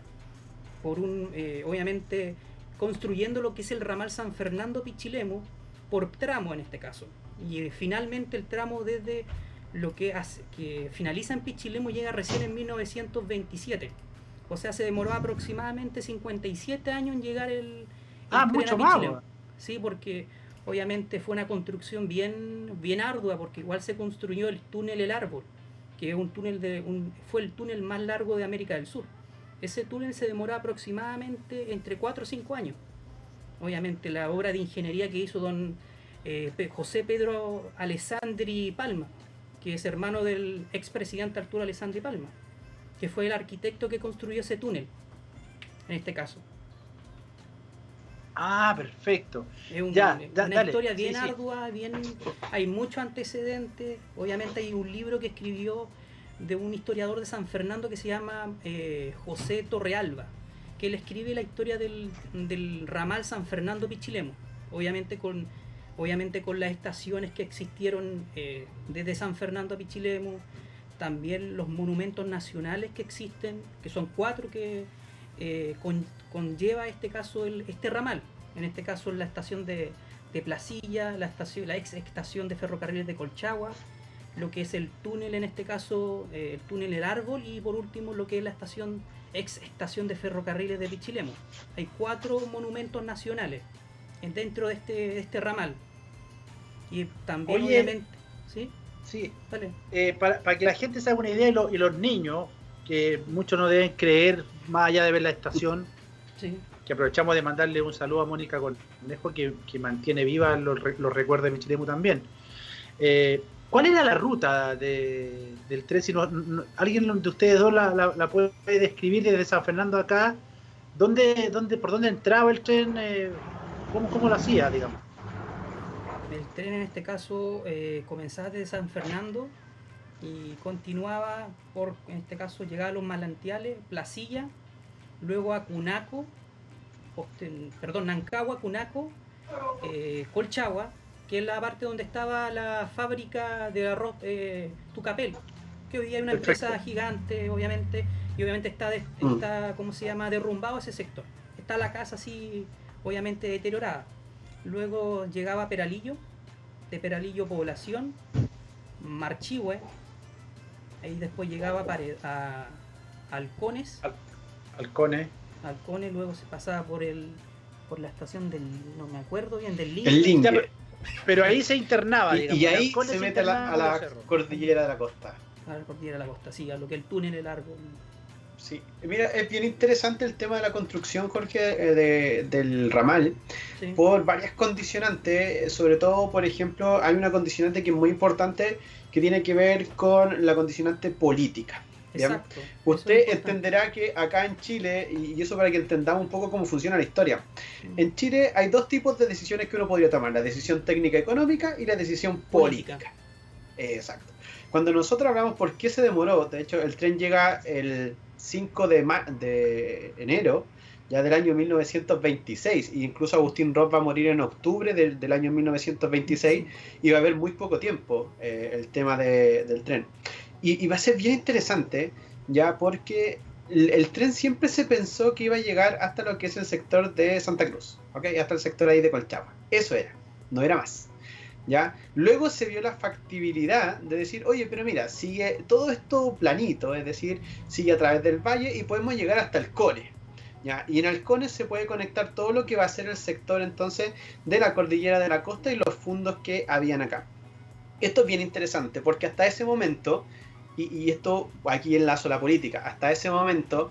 Obviamente, construyendo lo que es el ramal San Fernando-Pichilemu, por tramo en este caso, y finalmente el tramo desde lo que finaliza en Pichilemu llega recién en 1927, o sea, se demoró aproximadamente 57 años en llegar el tren mucho a Pichilemu. Más. Sí, porque obviamente fue una construcción bien ardua, porque igual se construyó el túnel El Árbol, que es fue el túnel más largo de América del Sur. Ese túnel se demoró aproximadamente entre 4 o 5 años. Obviamente la obra de ingeniería que hizo don José Pedro Alessandri Palma, que es hermano del expresidente Arturo Alessandri Palma, que fue el arquitecto que construyó ese túnel, en este caso. Perfecto. Es una historia bien ardua, hay muchos antecedentes. Obviamente hay un libro que escribió de un historiador de San Fernando que se llama José Torrealba, que él escribe la historia del ramal San Fernando Pichilemu, obviamente con las estaciones que existieron desde San Fernando a Pichilemu, también los monumentos nacionales que existen, que son 4 que conlleva este caso este ramal. En este caso la estación de Placilla, la ex estación de ferrocarriles de Colchagua, lo que es el túnel, en este caso el túnel El Árbol, y por último lo que es la ex estación de ferrocarriles de Pichilemu. Hay 4 monumentos nacionales dentro de este ramal. Y también, Oye, obviamente, ¿sí? sí, Dale. para que la gente se haga una idea y los niños, que muchos no deben creer, más allá de ver la estación, Sí. que aprovechamos de mandarle un saludo a Mónica Cornejo, que mantiene viva los recuerdos de Pichilemu también. ¿Cuál era la ruta del tren? Si alguien de ustedes dos la puede describir desde San Fernando acá, ¿por dónde entraba el tren? ¿Cómo lo hacía, digamos? El tren en este caso comenzaba desde San Fernando y continuaba en este caso, llegaba a los Manantiales, Placilla, luego a Cunaco, Nancagua, Cunaco, Colchagua, que es la parte donde estaba la fábrica de arroz Tucapel, que hoy día hay una Perfecto. empresa gigante, obviamente, y obviamente está ¿cómo se llama?, derrumbado ese sector. Está la casa así, obviamente deteriorada. Luego llegaba a Peralillo, de Peralillo Población, Marchihue, ahí después llegaba a Halcones, Halcones. luego se pasaba por la estación no me acuerdo bien, del Lingue. El Lingue. Pero ahí se internaba, digamos. Y ahí se mete a la cordillera de la costa. A la cordillera de la costa, sí, a lo que el túnel El Árbol. Sí, mira, es bien interesante el tema de la construcción, Jorge, del ramal, sí, por varias condicionantes. Sobre todo, por ejemplo, hay una condicionante que es muy importante, que tiene que ver con la condicionante política. Exacto. Usted entenderá que acá en Chile, y eso para que entendamos un poco cómo funciona la historia, en Chile hay 2 tipos de decisiones que uno podría tomar: la decisión técnica económica y la decisión política. Exacto. Cuando nosotros hablamos por qué se demoró, de hecho el tren llega el 5 de enero ya del año 1926, e incluso Agustín Ross va a morir en octubre del año 1926, y va a haber muy poco tiempo el tema del tren. Y va a ser bien interesante, ya, porque el tren siempre se pensó que iba a llegar hasta lo que es el sector de Santa Cruz, ¿okay? Hasta el sector ahí de Colchagua. Eso era, no era más. ¿Ya? Luego se vio la factibilidad de decir, oye, pero mira, sigue todo esto planito, es decir, sigue a través del valle y podemos llegar hasta Halcones, ¿ya? Y en Halcones se puede conectar todo lo que va a ser el sector entonces de la cordillera de la costa y los fundos que habían acá. Esto es bien interesante porque hasta ese momento, y esto aquí enlazo la política, hasta ese momento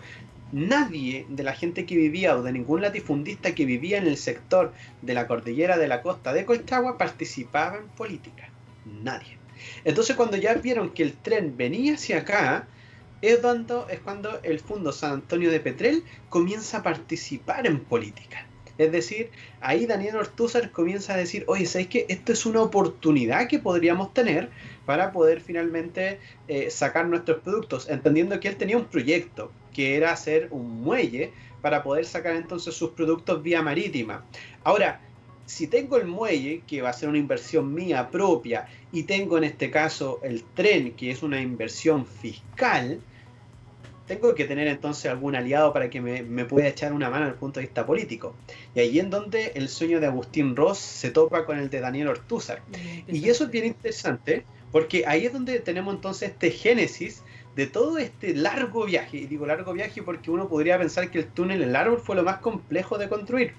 nadie de la gente que vivía, o de ningún latifundista que vivía en el sector de la cordillera de la costa de Colchagua, participaba en política. Nadie. Entonces, cuando ya vieron que el tren venía hacia acá, es cuando el Fundo San Antonio de Petrel comienza a participar en política. Es decir, ahí Daniel Ortúzar comienza a decir, oye, ¿sabes qué? Esto es una oportunidad que podríamos tener para poder finalmente sacar nuestros productos, entendiendo que él tenía un proyecto, que era hacer un muelle para poder sacar entonces sus productos vía marítima. Ahora, si tengo el muelle, que va a ser una inversión mía propia, y tengo en este caso el tren, que es una inversión fiscal, tengo que tener entonces algún aliado para que me pueda echar una mano desde el punto de vista político. Y ahí en donde el sueño de Agustín Ross se topa con el de Daniel Ortúzar. Y eso es bien interesante, porque ahí es donde tenemos entonces este génesis de todo este largo viaje. Y digo largo viaje porque uno podría pensar que el túnel El Árbol fue lo más complejo de construir.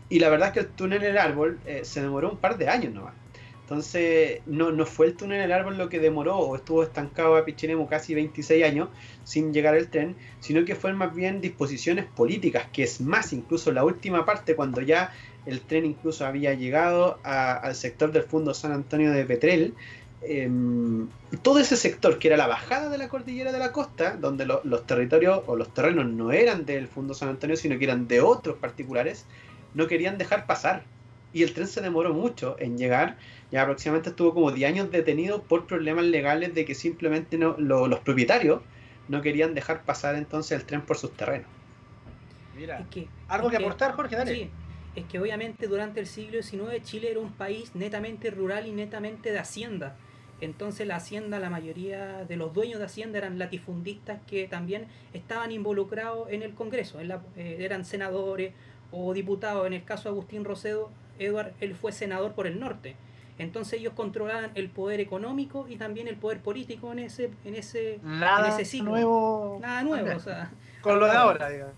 Y la verdad es que el túnel El Árbol se demoró un par de años nomás. Entonces, no fue el túnel El Árbol lo que demoró o estuvo estancado a Pichilemu casi 26 años sin llegar el tren, sino que fueron más bien disposiciones políticas, que es más, incluso la última parte, cuando ya el tren incluso había llegado al sector del Fundo San Antonio de Petrel, todo ese sector que era la bajada de la cordillera de la costa, donde los territorios o los terrenos no eran del Fundo San Antonio, sino que eran de otros particulares, no querían dejar pasar. Y el tren se demoró mucho en llegar, ya aproximadamente estuvo como 10 años detenido por problemas legales de que simplemente los propietarios no querían dejar pasar entonces el tren por sus terrenos. Mira, ¿algo que aportar, Jorge? Dale. Sí, es que obviamente durante el siglo XIX Chile era un país netamente rural y netamente de hacienda. Entonces la hacienda, la mayoría de los dueños de hacienda eran latifundistas que también estaban involucrados en el Congreso, eran senadores o diputados. En el caso de Agustín Rosedo, él fue senador por el norte. Entonces ellos controlaban el poder económico y también el poder político en ese Nada ciclo. nuevo. Nada nuevo, o sea, Con lo de ahora, digamos.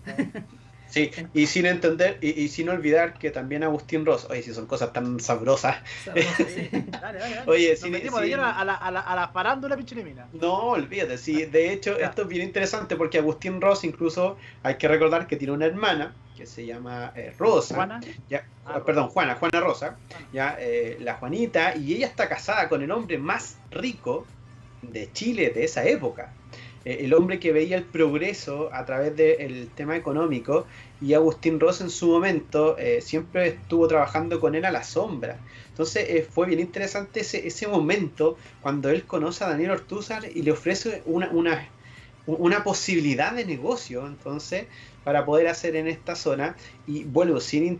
Sí, y sin entender, y sin olvidar que también Agustín Ross, oye, si son cosas tan sabrosas. Sabroso, sí. Dale. Oye, Nos metimos de lleno a la farándula pichilemina. no, olvídate, sí, de hecho Ya. esto es bien interesante porque Agustín Ross incluso hay que recordar que tiene una hermana que se llama Rosa, Juana. ya, Ah, perdón, Juana Rosa, Juana. ya, la Juanita, y ella está casada con el hombre más rico de Chile de esa época. El hombre que veía el progreso a través del tema económico, y Agustín Ross en su momento siempre estuvo trabajando con él a la sombra. Entonces fue bien interesante ese momento cuando él conoce a Daniel Ortúzar y le ofrece una posibilidad de negocio, entonces, para poder hacer en esta zona, y bueno, sin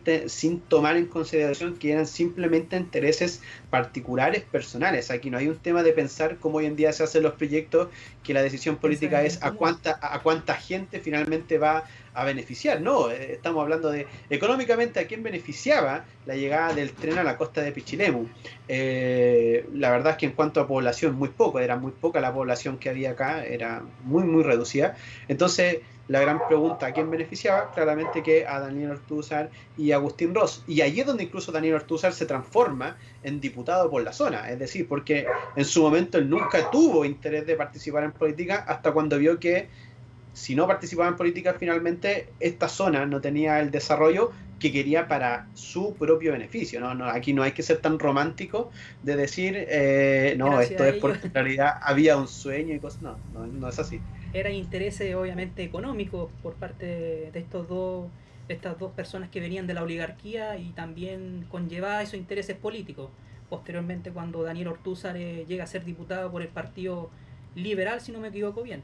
tomar en consideración que eran simplemente intereses particulares, personales. Aquí no hay un tema de pensar cómo hoy en día se hacen los proyectos, que la decisión política es a cuánta gente finalmente va a beneficiar. No, estamos hablando de económicamente a quién beneficiaba la llegada del tren a la costa de Pichilemu. La verdad es que en cuanto a población, muy poco, era muy poca la población que había acá, era muy reducida. Entonces, la gran pregunta, ¿a quién beneficiaba? Claramente que a Daniel Ortúzar y Agustín Ross. Y allí es donde incluso Daniel Ortúzar se transforma en diputado por la zona. Es decir, porque en su momento él nunca tuvo interés de participar en política hasta cuando vio que si no participaba en política, finalmente esta zona no tenía el desarrollo que quería para su propio beneficio. No, aquí no hay que ser tan romántico de decir, no, Gracias esto a es ellos. porque en realidad había un sueño y cosas. No es así. Eran intereses obviamente económicos por parte de estas dos personas que venían de la oligarquía, y también conllevaba esos intereses políticos. Posteriormente, cuando Daniel Ortúzar llega a ser diputado por el Partido Liberal, si no me equivoco bien.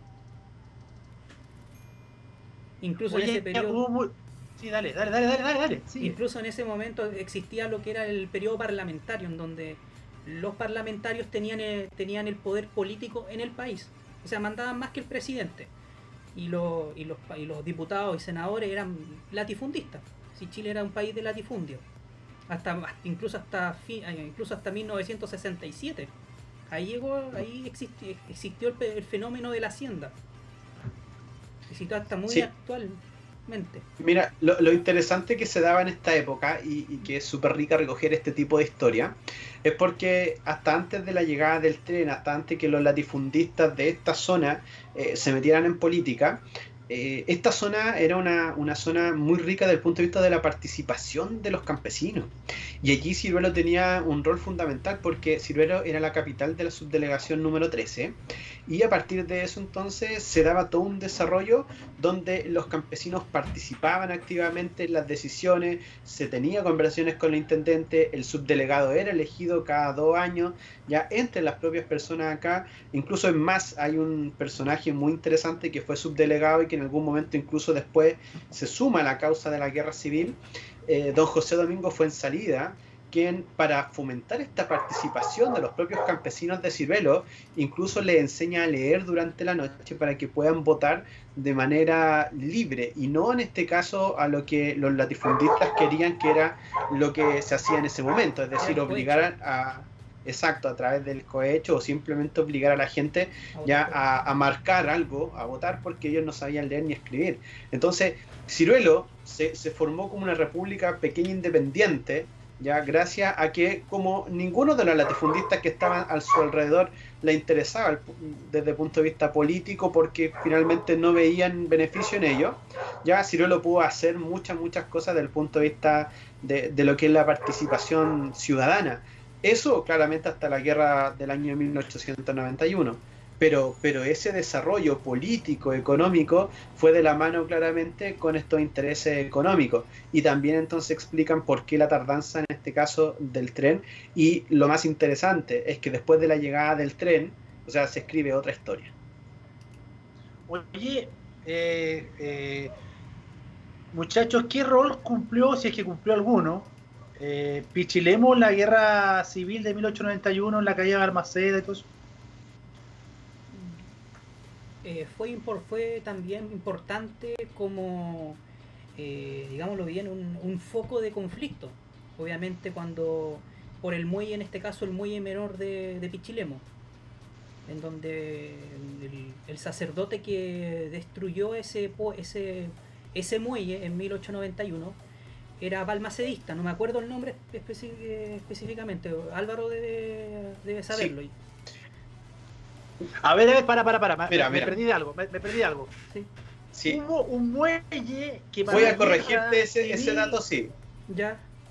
Incluso en ese Oye, periodo, sí, dale. Sí. incluso en ese momento existía lo que era el periodo parlamentario, en donde los parlamentarios tenían el poder político en el país. O sea, mandaban más que el presidente. Y los diputados y senadores eran latifundistas. Si Chile era un país de latifundio. Incluso hasta 1967. Ahí existió el fenómeno de la hacienda. Existió hasta muy Sí. actualmente. Mira, lo interesante que se daba en esta época y que es súper rica recoger este tipo de historia es porque hasta antes de la llegada del tren, hasta antes que los latifundistas de esta zona se metieran en política, esta zona era una zona muy rica desde el punto de vista de la participación de los campesinos. Y allí Ciruelo tenía un rol fundamental porque Ciruelo era la capital de la subdelegación número 13, y a partir de eso entonces se daba todo un desarrollo donde los campesinos participaban activamente en las decisiones, se tenía conversaciones con el intendente, el subdelegado era elegido cada 2 años, ya entre las propias personas acá. Incluso es más, hay un personaje muy interesante que fue subdelegado y que en algún momento incluso después se suma a la causa de la guerra civil, don José Domingo Fuenzalida, quien para fomentar esta participación de los propios campesinos de Ciruelo, incluso les enseña a leer durante la noche para que puedan votar de manera libre, y no en este caso a lo que los latifundistas querían, que era lo que se hacía en ese momento, es decir, obligar a través del cohecho, o simplemente obligar a la gente ya a marcar algo, a votar, porque ellos no sabían leer ni escribir. Entonces, Ciruelo se formó como una república pequeña independiente, ya gracias a que como ninguno de los latifundistas que estaban a su alrededor le interesaba desde el punto de vista político, porque finalmente no veían beneficio en ello, ya Ciruelo pudo hacer muchas cosas desde el punto de vista de lo que es la participación ciudadana. Eso claramente hasta la guerra del año 1891. Pero ese desarrollo político, económico, fue de la mano claramente con estos intereses económicos. Y también entonces explican por qué la tardanza en este caso del tren. Y lo más interesante es que después de la llegada del tren, o sea, se escribe otra historia. Oye, muchachos, ¿qué rol cumplió, si es que cumplió alguno, Pichilemu en la guerra civil de 1891, en la caída de Balmaceda y todo eso? Fue también importante como, digámoslo bien, un foco de conflicto. Obviamente por el muelle, en este caso el muelle menor de Pichilemu, en donde el sacerdote que destruyó ese muelle en 1891 era balmacedista, no me acuerdo el nombre específicamente, Álvaro debe saberlo. Sí. A ver, para. Mira. Me perdí de algo, me perdí de algo. Sí. Sí. Hubo un muelle que... Voy a corregirte ese dato, sí.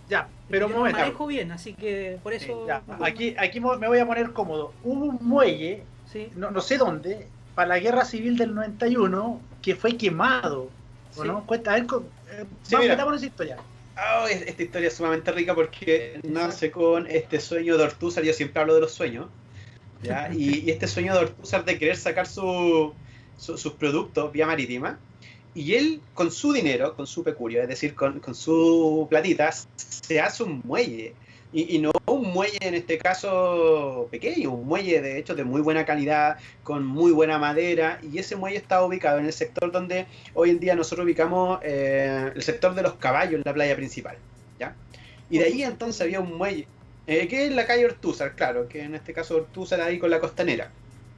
Ya, pero un yo no lo momento. manejo bien, así que por eso... Ya, aquí me voy a poner cómodo. Hubo un muelle, Sí, no sé dónde, para la guerra civil del 91, que fue quemado. ¿O Sí. no? Cuenta, a ver, Sí, mira. metámonos en esa historia. Oh, esta historia es sumamente rica porque nace con este sueño de Ortúzar. Yo siempre hablo de los sueños, ¿ya? Y este sueño de Ortúzar de querer sacar sus productos vía marítima. Y él, con su dinero, con su peculio, es decir, con su platita, se hace un muelle. Y no un muelle en este caso pequeño, un muelle de hecho de muy buena calidad, con muy buena madera. Y ese muelle está ubicado en el sector donde hoy en día nosotros ubicamos el sector de los caballos en la playa principal, ¿ya? Y de ahí entonces había un muelle, que es la calle Ortúzar, claro, que en este caso Ortúzar ahí con la costanera.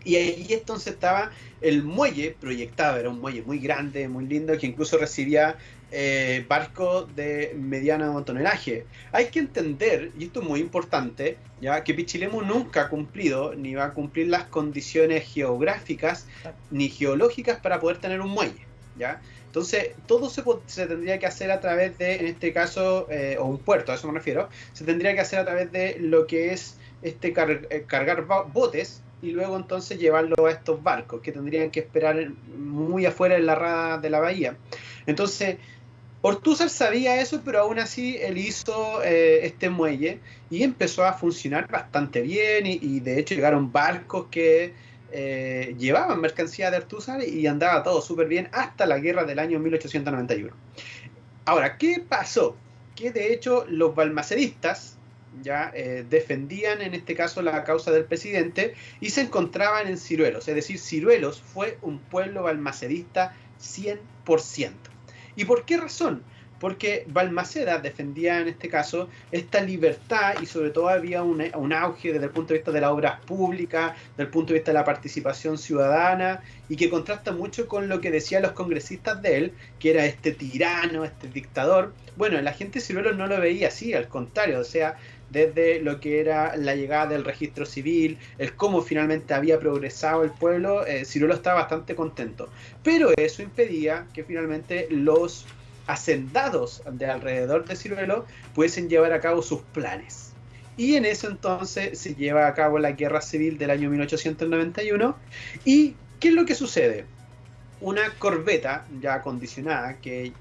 Y ahí entonces estaba el muelle proyectado, era un muelle muy grande, muy lindo, que incluso recibía barcos de mediano tonelaje. Hay que entender, y esto es muy importante, ya que Pichilemu nunca ha cumplido, ni va a cumplir las condiciones geográficas ni geológicas para poder tener un muelle, ¿ya? Entonces, todo se tendría que hacer a través de, en este caso, o un puerto, a eso me refiero, se tendría que hacer a través de lo que es cargar botes, y luego entonces llevarlo a estos barcos que tendrían que esperar muy afuera en la rada de la bahía. Entonces Ortúzar sabía eso, pero aún así él hizo este muelle y empezó a funcionar bastante bien, y de hecho llegaron barcos que llevaban mercancía de Ortúzar y andaba todo súper bien hasta la guerra del año 1891. Ahora, ¿qué pasó? Que de hecho los balmacedistas ya defendían en este caso la causa del presidente y se encontraban en Ciruelos, es decir, Ciruelos fue un pueblo balmacedista 100%. ¿Y por qué razón? Porque Balmaceda defendía en este caso esta libertad, y sobre todo había un auge desde el punto de vista de las obras públicas, desde el punto de vista de la participación ciudadana, y que contrasta mucho con lo que decían los congresistas de él, que era este tirano, este dictador. Bueno, la gente de Ciruelos no lo veía así, al contrario, o sea, desde lo que era la llegada del registro civil, el cómo finalmente había progresado el pueblo, Ciruelos estaba bastante contento. Pero eso impedía que finalmente los hacendados de alrededor de Ciruelos pudiesen llevar a cabo sus planes. Y en eso entonces se lleva a cabo la guerra civil del año 1891. ¿Y qué es lo que sucede? Una corbeta ya acondicionada, que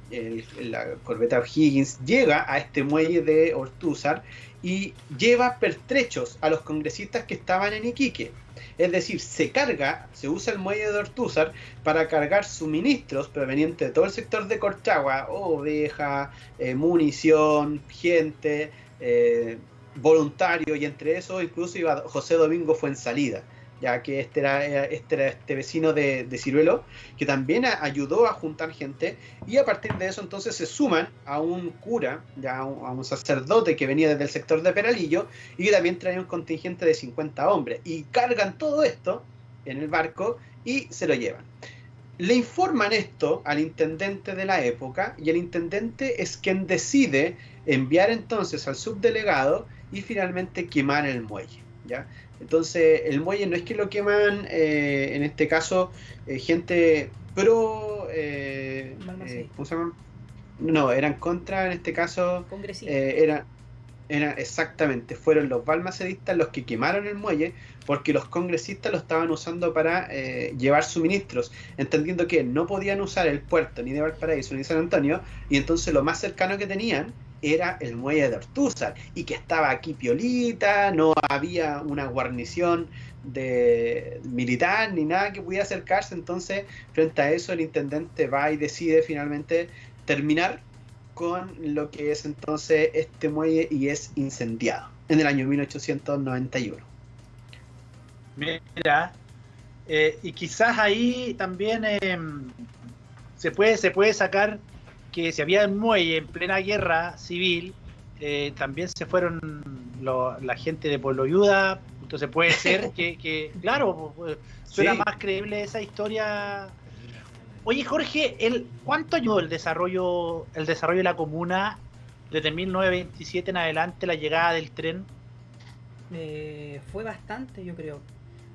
la corbeta O'Higgins, llega a este muelle de Ortúzar y lleva pertrechos a los congresistas que estaban en Iquique. Es decir, se usa el muelle de Ortúzar para cargar suministros provenientes de todo el sector de Colchagua, oveja, munición, gente, voluntario, y entre eso incluso iba José Domingo Fuensalida, ya que este era este vecino de Ciruelo, que también ayudó a juntar gente, y a partir de eso entonces se suman a un cura, ya a un sacerdote que venía desde el sector de Peralillo, y que también traía un contingente de 50 hombres, y cargan todo esto en el barco y se lo llevan. Le informan esto al intendente de la época, y el intendente es quien decide enviar entonces al subdelegado y finalmente quemar el muelle, ¿ya? Entonces el muelle no es que lo queman en este caso gente pro ¿cómo se llama? No, eran contra, en este caso eran exactamente, fueron los balmacedistas los que quemaron el muelle, porque los congresistas lo estaban usando para llevar suministros, entendiendo que no podían usar el puerto ni de Valparaíso ni San Antonio, y entonces lo más cercano que tenían era el muelle de Ortúzar, y que estaba aquí piolita, no había una guarnición de militar ni nada que pudiera acercarse. Entonces, frente a eso, el intendente va y decide finalmente terminar con lo que es entonces este muelle, y es incendiado en el año 1891. Mira, y quizás ahí también se puede sacar que si había un muelle en plena guerra civil, también se fueron la gente de Pueblo Ayuda, entonces puede ser que claro, suena Sí. más creíble esa historia. Oye, Jorge, ¿cuánto ayudó el desarrollo de la comuna desde 1927 en adelante, la llegada del tren? Fue bastante, yo creo.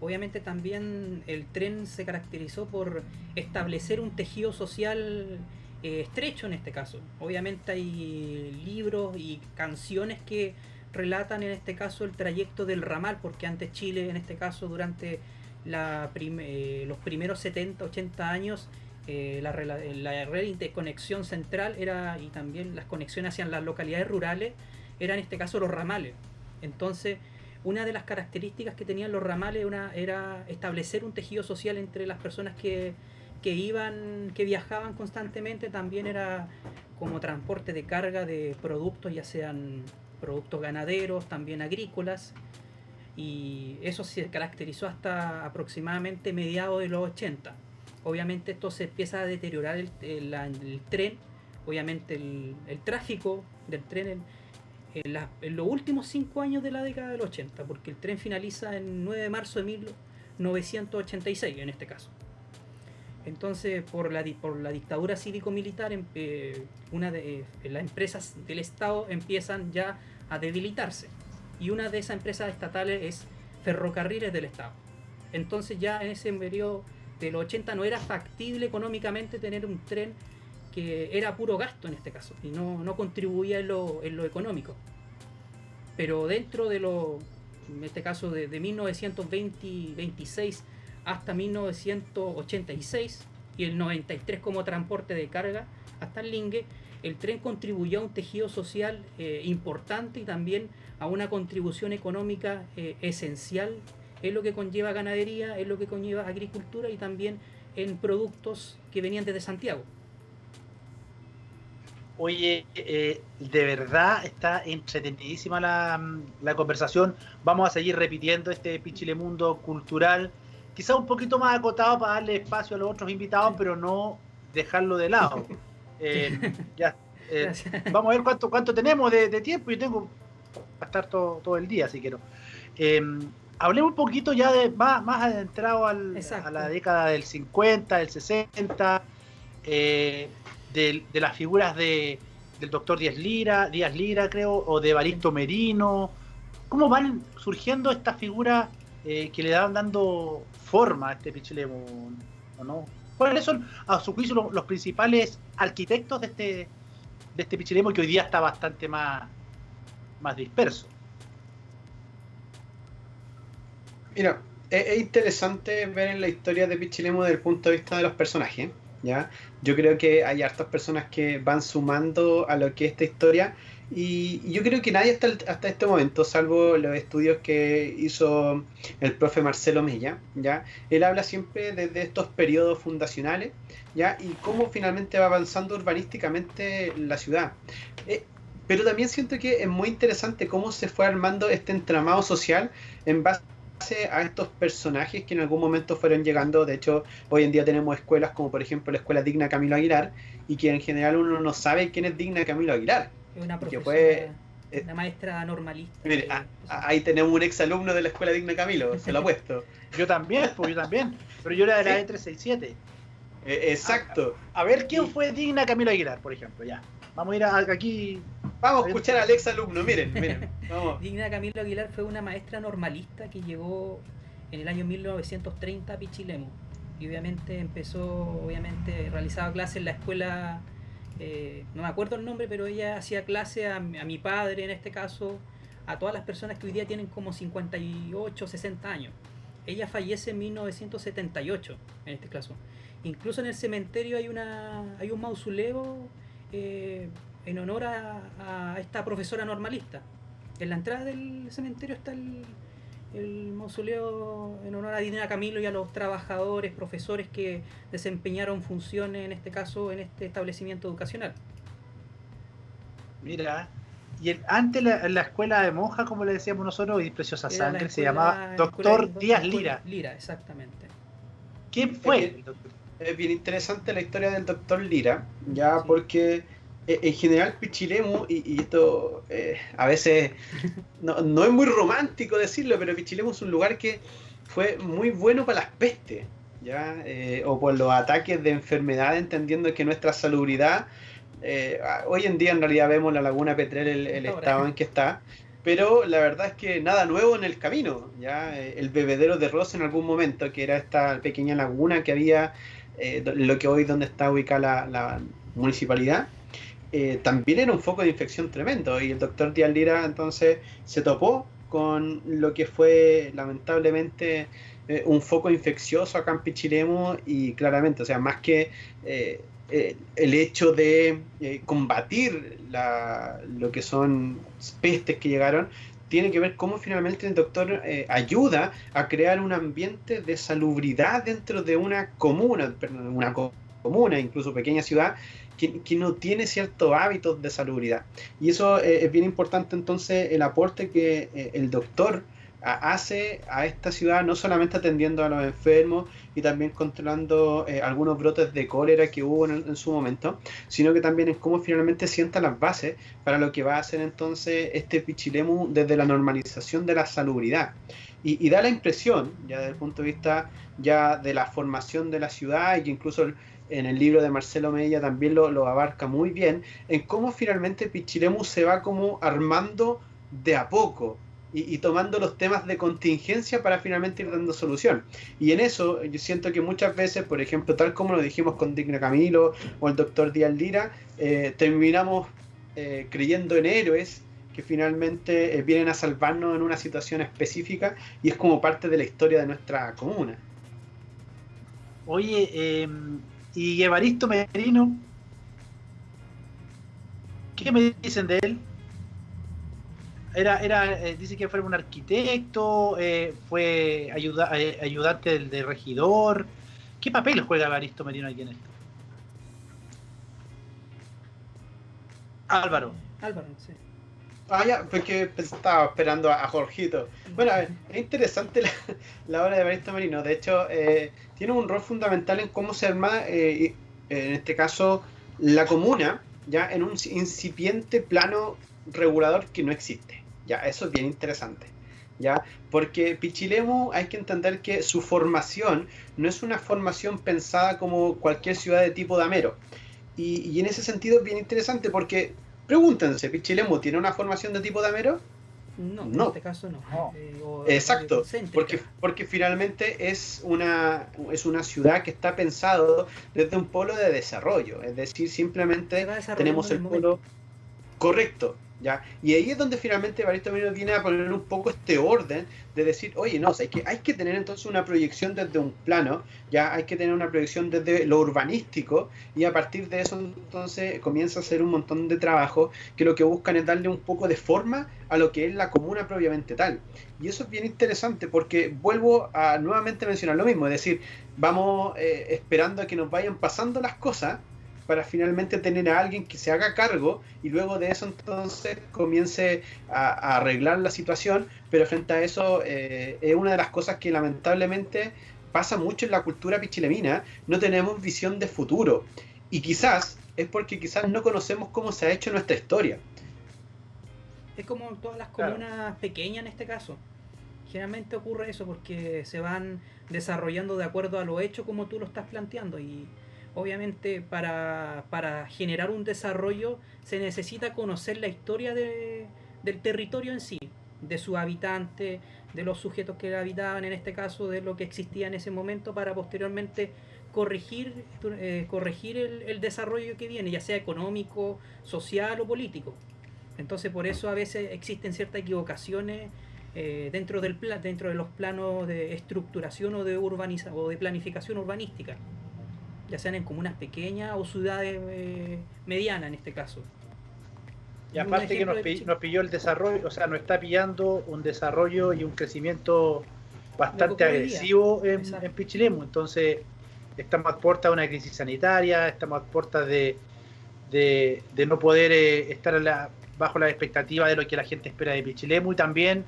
Obviamente también el tren se caracterizó por establecer un tejido social estrecho en este caso. Obviamente hay libros y canciones que relatan en este caso el trayecto del ramal, porque antes Chile en este caso durante los primeros 70, 80 años la red de conexión central era, y también las conexiones hacia las localidades rurales, eran en este caso los ramales. Entonces, una de las características que tenían los ramales era establecer un tejido social entre las personas que viajaban constantemente. También era como transporte de carga de productos, ya sean productos ganaderos, también agrícolas, y eso se caracterizó hasta aproximadamente mediados de los 80. Obviamente esto se empieza a deteriorar el tren, obviamente el tráfico del tren en los últimos 5 años de la década del 80, porque el tren finaliza el 9 de marzo de 1986 en este caso. Entonces, por la dictadura cívico-militar, las empresas del Estado empiezan ya a debilitarse. Y una de esas empresas estatales es Ferrocarriles del Estado. Entonces ya en ese periodo de los 80 no era factible económicamente tener un tren, que era puro gasto en este caso, y no contribuía en lo económico. Pero dentro en este caso de 1926 hasta 1986 y el 93 como transporte de carga hasta el Lingue, el tren contribuyó a un tejido social importante y también a una contribución económica esencial en lo que conlleva ganadería, en lo que conlleva agricultura y también en productos que venían desde Santiago. Oye, de verdad está entretenidísima la conversación. Vamos a seguir repitiendo este Pichilemundo cultural, quizá un poquito más acotado para darle espacio a los otros invitados, pero no dejarlo de lado. Ya, vamos a ver cuánto tenemos de tiempo. Yo tengo para estar todo el día, si quiero. Hablemos un poquito ya más adentrado a la década del 50, del 60, de las figuras del doctor Díaz Lira, creo, o de Evaristo Merino. ¿Cómo van surgiendo estas figuras que le van dando forma a este Pichilemu, o no? ¿Cuáles son, a su juicio, los principales arquitectos de este Pichilemu, que hoy día está bastante más disperso? Mira, es interesante ver en la historia de Pichilemu desde el punto de vista de los personajes, ¿ya? Yo creo que hay hartas personas que van sumando a lo que es esta historia, y yo creo que nadie hasta este momento, salvo los estudios que hizo el profe Marcelo Mella, ¿ya? Él habla siempre desde estos periodos fundacionales, ¿ya? Y cómo finalmente va avanzando urbanísticamente la ciudad. Pero también siento que es muy interesante cómo se fue armando este entramado social en base a estos personajes que en algún momento fueron llegando. De hecho, hoy en día tenemos escuelas como por ejemplo la Escuela Digna Camilo Aguilar, y que en general uno no sabe quién es Digna Camilo Aguilar. Es una profesora, una maestra normalista. Mire, ahí tenemos un exalumno de la Escuela Digna Camilo, se lo apuesto. Yo también, pero yo era de la E367. Exacto. A ver, ¿quién fue Digna Camilo Aguilar, por ejemplo? Ya, vamos a ir aquí. Vamos a escuchar al exalumno, miren, vamos. Digna Camilo Aguilar fue una maestra normalista que llegó en el año 1930 a Pichilemu. Y obviamente realizaba clases en la escuela, no me acuerdo el nombre, pero ella hacía clase a mi padre en este caso, a todas las personas que hoy día tienen como 58, 60 años. Ella fallece en 1978 en este caso. Incluso en el cementerio hay un mausoleo en honor a esta profesora normalista. En la entrada del cementerio está el mausoleo en honor a Digna Camilo y a los trabajadores, profesores que desempeñaron funciones, en este caso, en este establecimiento educacional. Mira, y antes la escuela de monjas, como le decíamos nosotros, y Preciosa Sangre, se llamaba Doctor Díaz Lira. Lira, exactamente. ¿Quién fue el doctor? Es bien interesante la historia del doctor Lira, ya, sí, porque En general Pichilemu, y esto a veces no es muy romántico decirlo, pero Pichilemu es un lugar que fue muy bueno para las pestes, ¿ya? O por los ataques de enfermedad, entendiendo que nuestra salubridad, hoy en día en realidad vemos la laguna Petrel, el estado en que está, pero la verdad es que nada nuevo en el camino, ¿ya? El bebedero de Ross en algún momento, que era esta pequeña laguna que había, lo que hoy donde está ubicada la municipalidad, también era un foco de infección tremendo, y el doctor Díaz Lira entonces se topó con lo que fue lamentablemente un foco infeccioso acá en Pichilemu, y claramente, o sea, más que el hecho de combatir lo que son pestes que llegaron, tiene que ver cómo finalmente el doctor ayuda a crear un ambiente de salubridad dentro de una comuna, comuna, incluso pequeña ciudad, que no tiene ciertos hábitos de salubridad. Y eso es bien importante entonces, el aporte que el doctor hace a esta ciudad, no solamente atendiendo a los enfermos y también controlando algunos brotes de cólera que hubo en su momento, sino que también en cómo finalmente sienta las bases para lo que va a hacer entonces este Pichilemu desde la normalización de la salubridad. Y da la impresión, ya desde el punto de vista ya de la formación de la ciudad, y que incluso en el libro de Marcelo Medella también lo abarca muy bien, en cómo finalmente Pichilemu se va como armando de a poco y tomando los temas de contingencia para finalmente ir dando solución. Y en eso yo siento que muchas veces, por ejemplo, tal como lo dijimos con Digna Camilo o el doctor Díaz Lira, terminamos creyendo en héroes que finalmente vienen a salvarnos en una situación específica, y es como parte de la historia de nuestra comuna. Oye, y Evaristo Merino, ¿qué me dicen de él? Dice que fue un arquitecto, fue ayudante de regidor. ¿Qué papel juega Evaristo Merino aquí en esto? Álvaro, sí. Ya, porque estaba esperando a Jorgito. Bueno, a ver, es interesante la obra de Evaristo Merino. De hecho, tiene un rol fundamental en cómo se arma, en este caso, la comuna, ya en un incipiente plano regulador que no existe. Ya, eso es bien interesante. ¿Ya? Porque Pichilemu, hay que entender que su formación no es una formación pensada como cualquier ciudad de tipo damero. Y en ese sentido es bien interesante porque, pregúntense, ¿Pichilemu tiene una formación de tipo damero? No, en este caso no. Exacto, porque finalmente es una ciudad que está pensado desde un polo de desarrollo, es decir, simplemente tenemos el polo correcto, ¿ya? Y ahí es donde finalmente Evaristo Merino viene a poner un poco este orden de decir, oye, no, o sea, hay que tener entonces una proyección desde un plano, ya hay que tener una proyección desde lo urbanístico, y a partir de eso entonces comienza a hacer un montón de trabajo que lo que buscan es darle un poco de forma a lo que es la comuna propiamente tal. Y eso es bien interesante porque vuelvo a nuevamente mencionar lo mismo, es decir, vamos esperando a que nos vayan pasando las cosas para finalmente tener a alguien que se haga cargo, y luego de eso entonces comience a arreglar la situación. Pero frente a eso es una de las cosas que lamentablemente pasa mucho en la cultura pichilemina: no tenemos visión de futuro, y quizás es porque quizás no conocemos cómo se ha hecho nuestra historia. Es como en todas las comunas pequeñas en este caso. Generalmente ocurre eso porque se van desarrollando de acuerdo a lo hecho como tú lo estás planteando, y obviamente para generar un desarrollo se necesita conocer la historia del territorio en sí, de sus habitantes, de los sujetos que habitaban, en este caso de lo que existía en ese momento, para posteriormente corregir el desarrollo que viene, ya sea económico, social o político. Entonces por eso a veces existen ciertas equivocaciones dentro de los planos de estructuración o de planificación urbanística, ya sean en comunas pequeñas o ciudades medianas en este caso. Y aparte que nos pilló el desarrollo, o sea, nos está pillando un desarrollo y un crecimiento bastante agresivo en Pichilemu. Entonces estamos a puertas de una crisis sanitaria, estamos a puertas de no poder estar bajo la expectativa de lo que la gente espera de Pichilemu, y también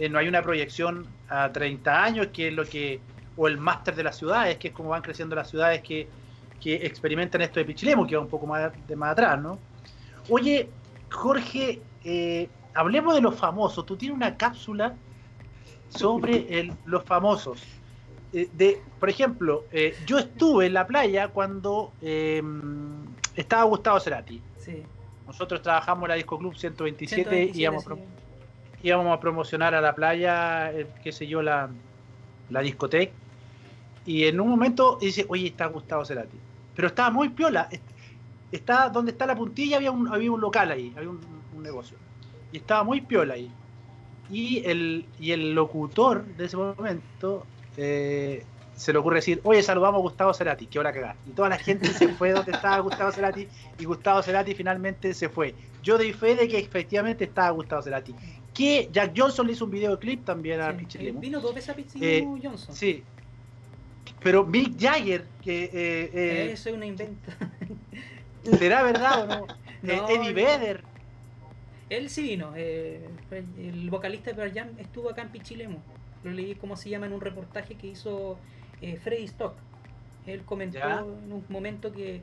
no hay una proyección a 30 años, que es lo que, o el máster de las ciudades, que es como van creciendo las ciudades que experimentan esto de Pichilemu, que va un poco más atrás, ¿no? Oye, Jorge, hablemos de los famosos. Tú tienes una cápsula sobre los famosos. Por ejemplo, yo estuve en la playa cuando estaba Gustavo Cerati. Sí. Nosotros trabajamos en la Disco Club 127, 127 íbamos a promocionar a la playa, qué sé yo, la discoteca. Y en un momento dice, oye, está Gustavo Cerati. Pero estaba muy piola. Está donde está la puntilla, había un local ahí, había un negocio. Y estaba muy piola ahí. Y el locutor de ese momento se le ocurre decir, oye, saludamos a Gustavo Cerati, que hora cagar. Y toda la gente se fue donde estaba Gustavo Cerati, y Gustavo Cerati finalmente se fue. Yo doy fe de que efectivamente estaba Gustavo Cerati. Que Jack Johnson le hizo un videoclip también a Pichi Lemon. Vino 2 veces a Pichi Lemon Johnson. Sí. Pero Mick Jagger, que... eso es una inventa. ¿Será verdad o no? Eddie Vedder. Él sí vino. El vocalista de Pearl Jam estuvo acá en Pichilemu. Lo leí como se llama en un reportaje que hizo Freddy Stock. Él comentó en un momento que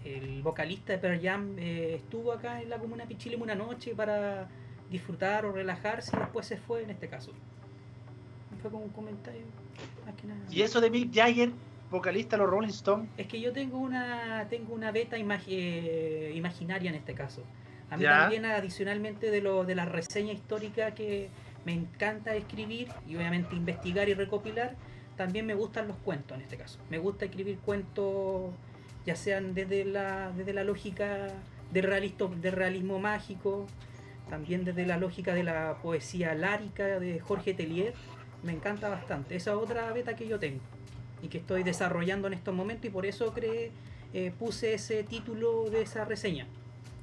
el vocalista de Pearl Jam estuvo acá en la comuna de Pichilemu una noche para disfrutar o relajarse y después se fue en este caso. Fue como un comentario más que nada. ¿Y eso de Mick Jagger, vocalista de los Rolling Stones? Es que yo tengo una beta imaginaria en este caso. A mí también, adicionalmente de la reseña histórica que me encanta escribir y obviamente investigar y recopilar, también me gustan los cuentos en este caso. Me gusta escribir cuentos, ya sean desde la lógica del realismo mágico, también desde la lógica de la poesía lárica de Jorge Tellier. Me encanta bastante. Esa es otra beta que yo tengo y que estoy desarrollando en estos momentos, y por eso puse ese título de esa reseña,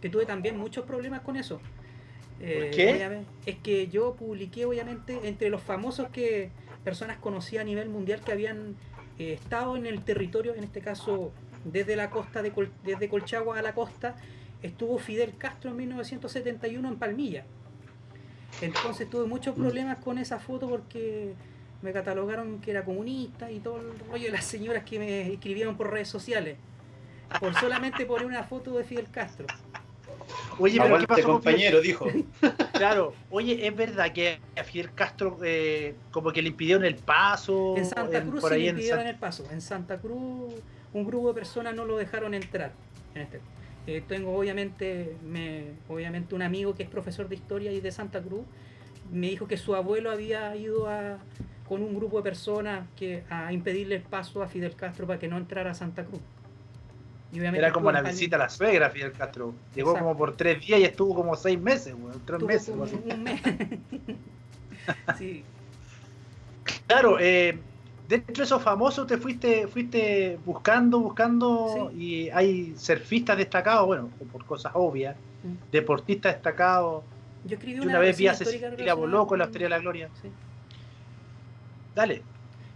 que tuve también muchos problemas con eso. ¿Por qué? Es que yo publiqué, obviamente, entre los famosos que personas conocidas a nivel mundial que habían estado en el territorio, en este caso desde la costa desde Colchagua a la costa, estuvo Fidel Castro en 1971 en Palmilla. Entonces tuve muchos problemas con esa foto porque me catalogaron que era comunista y todo el rollo de las señoras que me escribieron por redes sociales solamente poner una foto de Fidel Castro. Oye, pero ¿qué pasó, compañero? Dijo. Claro, oye, ¿es verdad que a Fidel Castro como que le impidieron el paso? En Santa Cruz sí le impidieron el paso. En Santa Cruz un grupo de personas no lo dejaron entrar. Tengo obviamente un amigo que es profesor de historia y de Santa Cruz. Me dijo que su abuelo había ido con un grupo de personas a impedirle el paso a Fidel Castro para que no entrara a Santa Cruz. Y era como la visita a la suegra, Fidel Castro. Llegó como por 3 días y estuvo como 6 meses, 3 meses. Un mes. Sí. Claro, dentro de esos famosos te fuiste buscando, sí. Y hay surfistas destacados, bueno, por cosas obvias, deportistas destacados. Yo escribí una vez vi a Cecilia Boloco en la Hostería de la Gloria. Sí. Dale.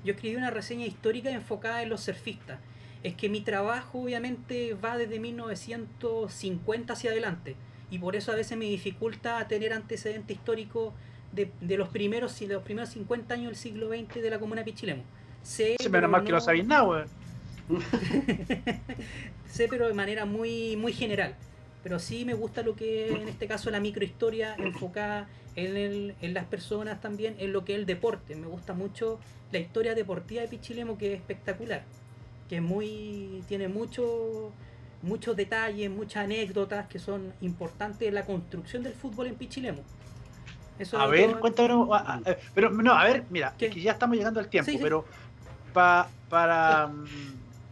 Yo escribí una reseña histórica enfocada en los surfistas. Es que mi trabajo obviamente va desde 1950 hacia adelante, y por eso a veces me dificulta tener antecedente histórico de los primeros 50 años del siglo XX de la comuna de Pichilemu. Sé, pero más que no sabéis nada, weón. Sé, pero de manera muy, muy general. Pero sí me gusta lo que en este caso la microhistoria enfocada en las personas, también en lo que es el deporte. Me gusta mucho la historia deportiva de Pichilemu, que es espectacular, que tiene muchos detalles, muchas anécdotas que son importantes en la construcción del fútbol en Pichilemu. Eso a ver, cuéntanos. Pero no, a ver, mira, que ya estamos llegando al tiempo, sí. Pero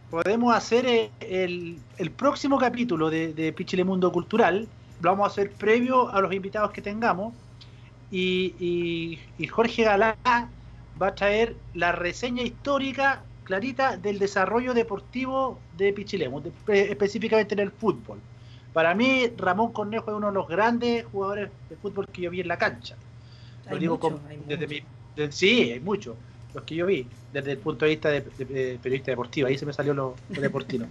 podemos hacer el próximo capítulo de Pichilemundo Cultural. Lo vamos a hacer previo a los invitados que tengamos. Y Jorge Galá va a traer la reseña histórica clarita del desarrollo deportivo de Pichilemu, específicamente en el fútbol. Para mí, Ramón Cornejo es uno de los grandes jugadores de fútbol que yo vi en la cancha. Lo digo sí, hay muchos, los que yo vi, desde el punto de vista de periodista deportivo. Ahí se me salió lo deportivo.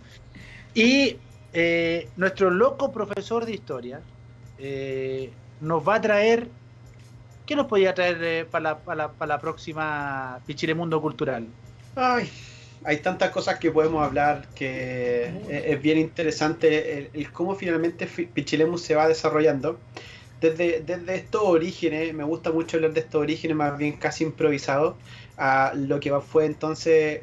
Y nuestro loco profesor de historia nos va a traer. ¿Qué nos podría traer para la próxima Pichilemundo Cultural? Ay, hay tantas cosas que podemos hablar que es bien interesante el cómo finalmente Pichilemu se va desarrollando. Desde estos orígenes, me gusta mucho hablar de estos orígenes más bien casi improvisados, a lo que fue entonces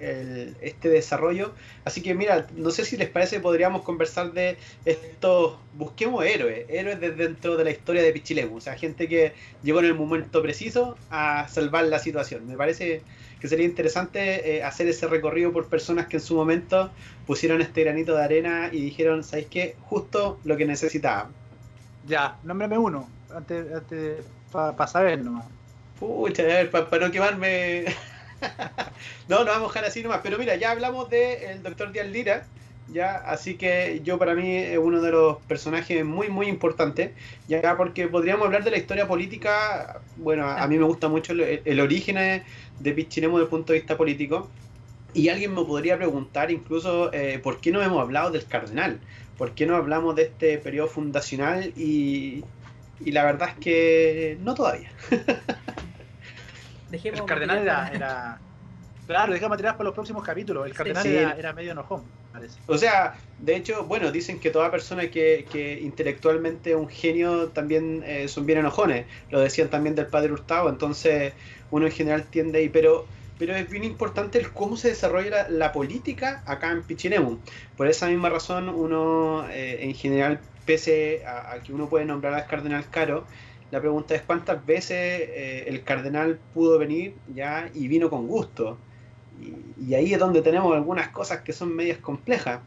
este desarrollo. Así que mira, no sé si les parece, podríamos conversar de estos, busquemos héroes desde dentro de la historia de Pichilemu, o sea, gente que llegó en el momento preciso a salvar la situación. Me parece que sería interesante hacer ese recorrido por personas que en su momento pusieron este granito de arena y dijeron, ¿sabéis qué? Justo lo que necesitaban. Ya, nómbrame uno, antes para saber nomás. Pucha, a ver, para no quemarme. No, nos vamos a dejar así nomás. Pero mira, ya hablamos del Dr. Díaz Lira, ya, así que yo para mí es uno de los personajes muy, muy importantes, ya, porque podríamos hablar de la historia política. Bueno, a mí me gusta mucho el origen de Pichilemu desde el punto de vista político. Y alguien me podría preguntar incluso por qué no hemos hablado del cardenal, por qué no hablamos de este periodo fundacional y la verdad es que no todavía. El cardenal era... Claro, dejamos material para los próximos capítulos. El cardenal sí. Era medio enojón, parece. O sea, de hecho, bueno, dicen que toda persona que intelectualmente es un genio también son bien enojones. Lo decían también del padre Hurtado, entonces uno en general tiende ahí, pero es bien importante el cómo se desarrolla la política acá en Pichilemu. Por esa misma razón, uno en general, pese a que uno puede nombrar al cardenal Caro, la pregunta es cuántas veces el cardenal pudo venir ya y vino con gusto. Y ahí es donde tenemos algunas cosas que son medias complejas.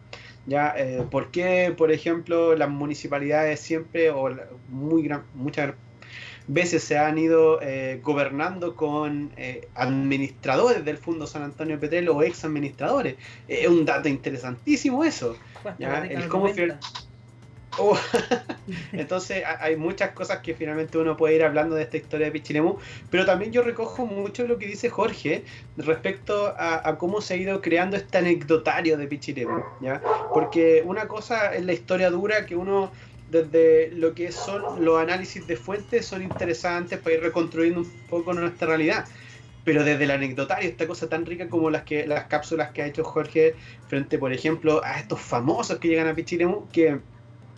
¿Ya? ¿Por qué, por ejemplo, las municipalidades siempre, o muchas veces se han ido gobernando con administradores del Fondo San Antonio Petrel o ex administradores? Es un dato interesantísimo eso. ¿Ya? El cómo Entonces hay muchas cosas que finalmente uno puede ir hablando de esta historia de Pichilemu, pero también yo recojo mucho lo que dice Jorge respecto a cómo se ha ido creando este anecdotario de Pichilemu, ¿ya? Porque una cosa es la historia dura, que uno desde lo que son los análisis de fuentes son interesantes para ir reconstruyendo un poco nuestra realidad, pero desde el anecdotario, esta cosa tan rica como las cápsulas que ha hecho Jorge frente, por ejemplo, a estos famosos que llegan a Pichilemu, que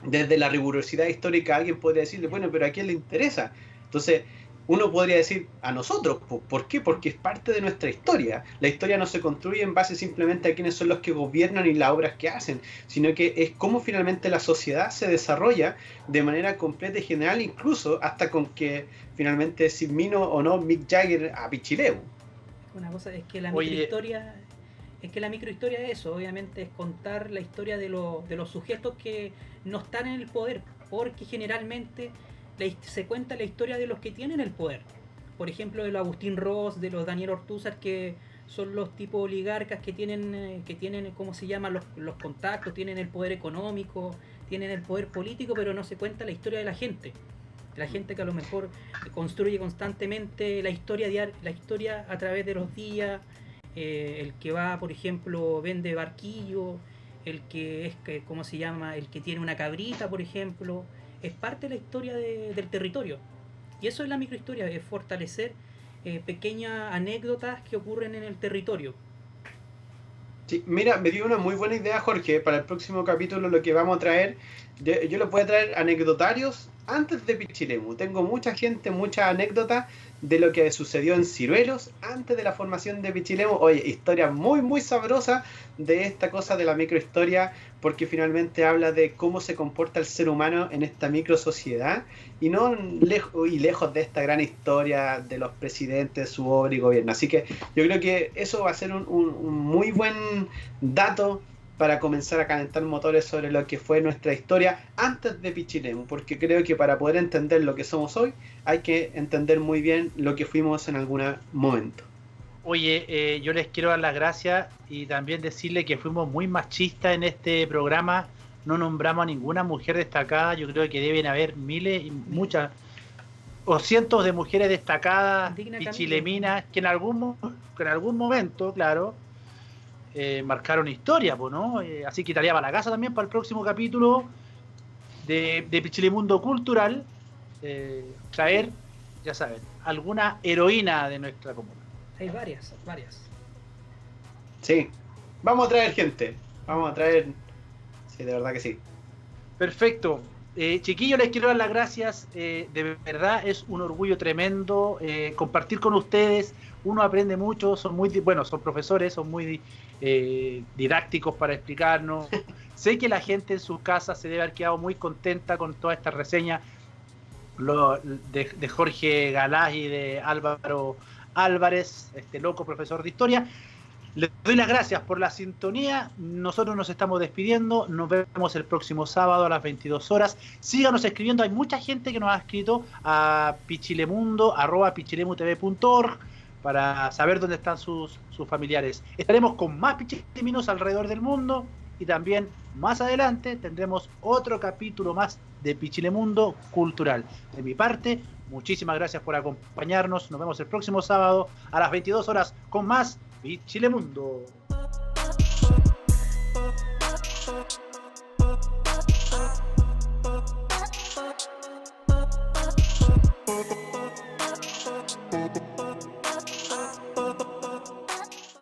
desde la rigurosidad histórica alguien podría decirle, bueno, pero ¿a quién le interesa? Entonces, uno podría decir a nosotros, ¿por qué? Porque es parte de nuestra historia. La historia no se construye en base simplemente a quiénes son los que gobiernan y las obras que hacen, sino que es cómo finalmente la sociedad se desarrolla de manera completa y general, incluso hasta con que finalmente si vino o no Mick Jagger a Pichilemu. Una cosa es que la microhistoria... Es que la microhistoria es eso, obviamente es contar la historia de los sujetos que no están en el poder, porque generalmente se cuenta la historia de los que tienen el poder. Por ejemplo, de los Agustín Ross, de los Daniel Ortúzar, que son los tipos oligarcas que tienen ¿cómo se llama? Los contactos, tienen el poder económico, tienen el poder político, pero no se cuenta la historia de la gente. La gente que a lo mejor construye constantemente la historia a través de los días. El que va, por ejemplo, vende barquillo, el que es, ¿cómo se llama? El que tiene una cabrita, por ejemplo, es parte de la historia del territorio. Y eso es la microhistoria, es fortalecer pequeñas anécdotas que ocurren en el territorio. Sí, mira, me dio una muy buena idea, Jorge, para el próximo capítulo lo que vamos a traer. Yo les voy a traer anecdotarios antes de Pichilemu. Tengo mucha gente, muchas anécdotas de lo que sucedió en Ciruelos antes de la formación de Pichilemu. Oye, historia muy, muy sabrosa de esta cosa de la microhistoria, porque finalmente habla de cómo se comporta el ser humano en esta microsociedad y no lejos de esta gran historia de los presidentes, su obra y gobierno. Así que yo creo que eso va a ser un muy buen dato para comenzar a calentar motores sobre lo que fue nuestra historia antes de Pichilemu, porque creo que para poder entender lo que somos hoy hay que entender muy bien lo que fuimos en algún momento. Oye, yo les quiero dar las gracias y también decirle que fuimos muy machistas en este programa, no nombramos a ninguna mujer destacada. Yo creo que deben haber miles y muchas o cientos de mujeres destacadas pichileminas que en algún momento, claro, marcaron historia, ¿no? Así que estaría para la casa también para el próximo capítulo de Pichilemundo Cultural, traer, ya saben, alguna heroína de nuestra comuna. Hay varias. Sí, Vamos a traer gente. Vamos a traer. Sí, de verdad que sí. Perfecto. Chiquillos, les quiero dar las gracias. De verdad es un orgullo tremendo compartir con ustedes. Uno aprende mucho, son profesores, son muy didácticos para explicarnos. Sé que la gente en sus casas se debe haber quedado muy contenta con toda esta reseña de Jorge Galás y de Álvaro Álvarez, este loco profesor de historia. Les doy las gracias por la sintonía. Nosotros nos estamos despidiendo. Nos vemos el próximo sábado a las 22 horas. Síganos escribiendo. Hay mucha gente que nos ha escrito a pichilemundo, @pichilemutv.org para saber dónde están sus familiares. Estaremos con más pichileminos alrededor del mundo y también más adelante tendremos otro capítulo más de Pichilemundo Cultural. De mi parte, muchísimas gracias por acompañarnos. Nos vemos el próximo sábado a las 22 horas con más Pichilemundo.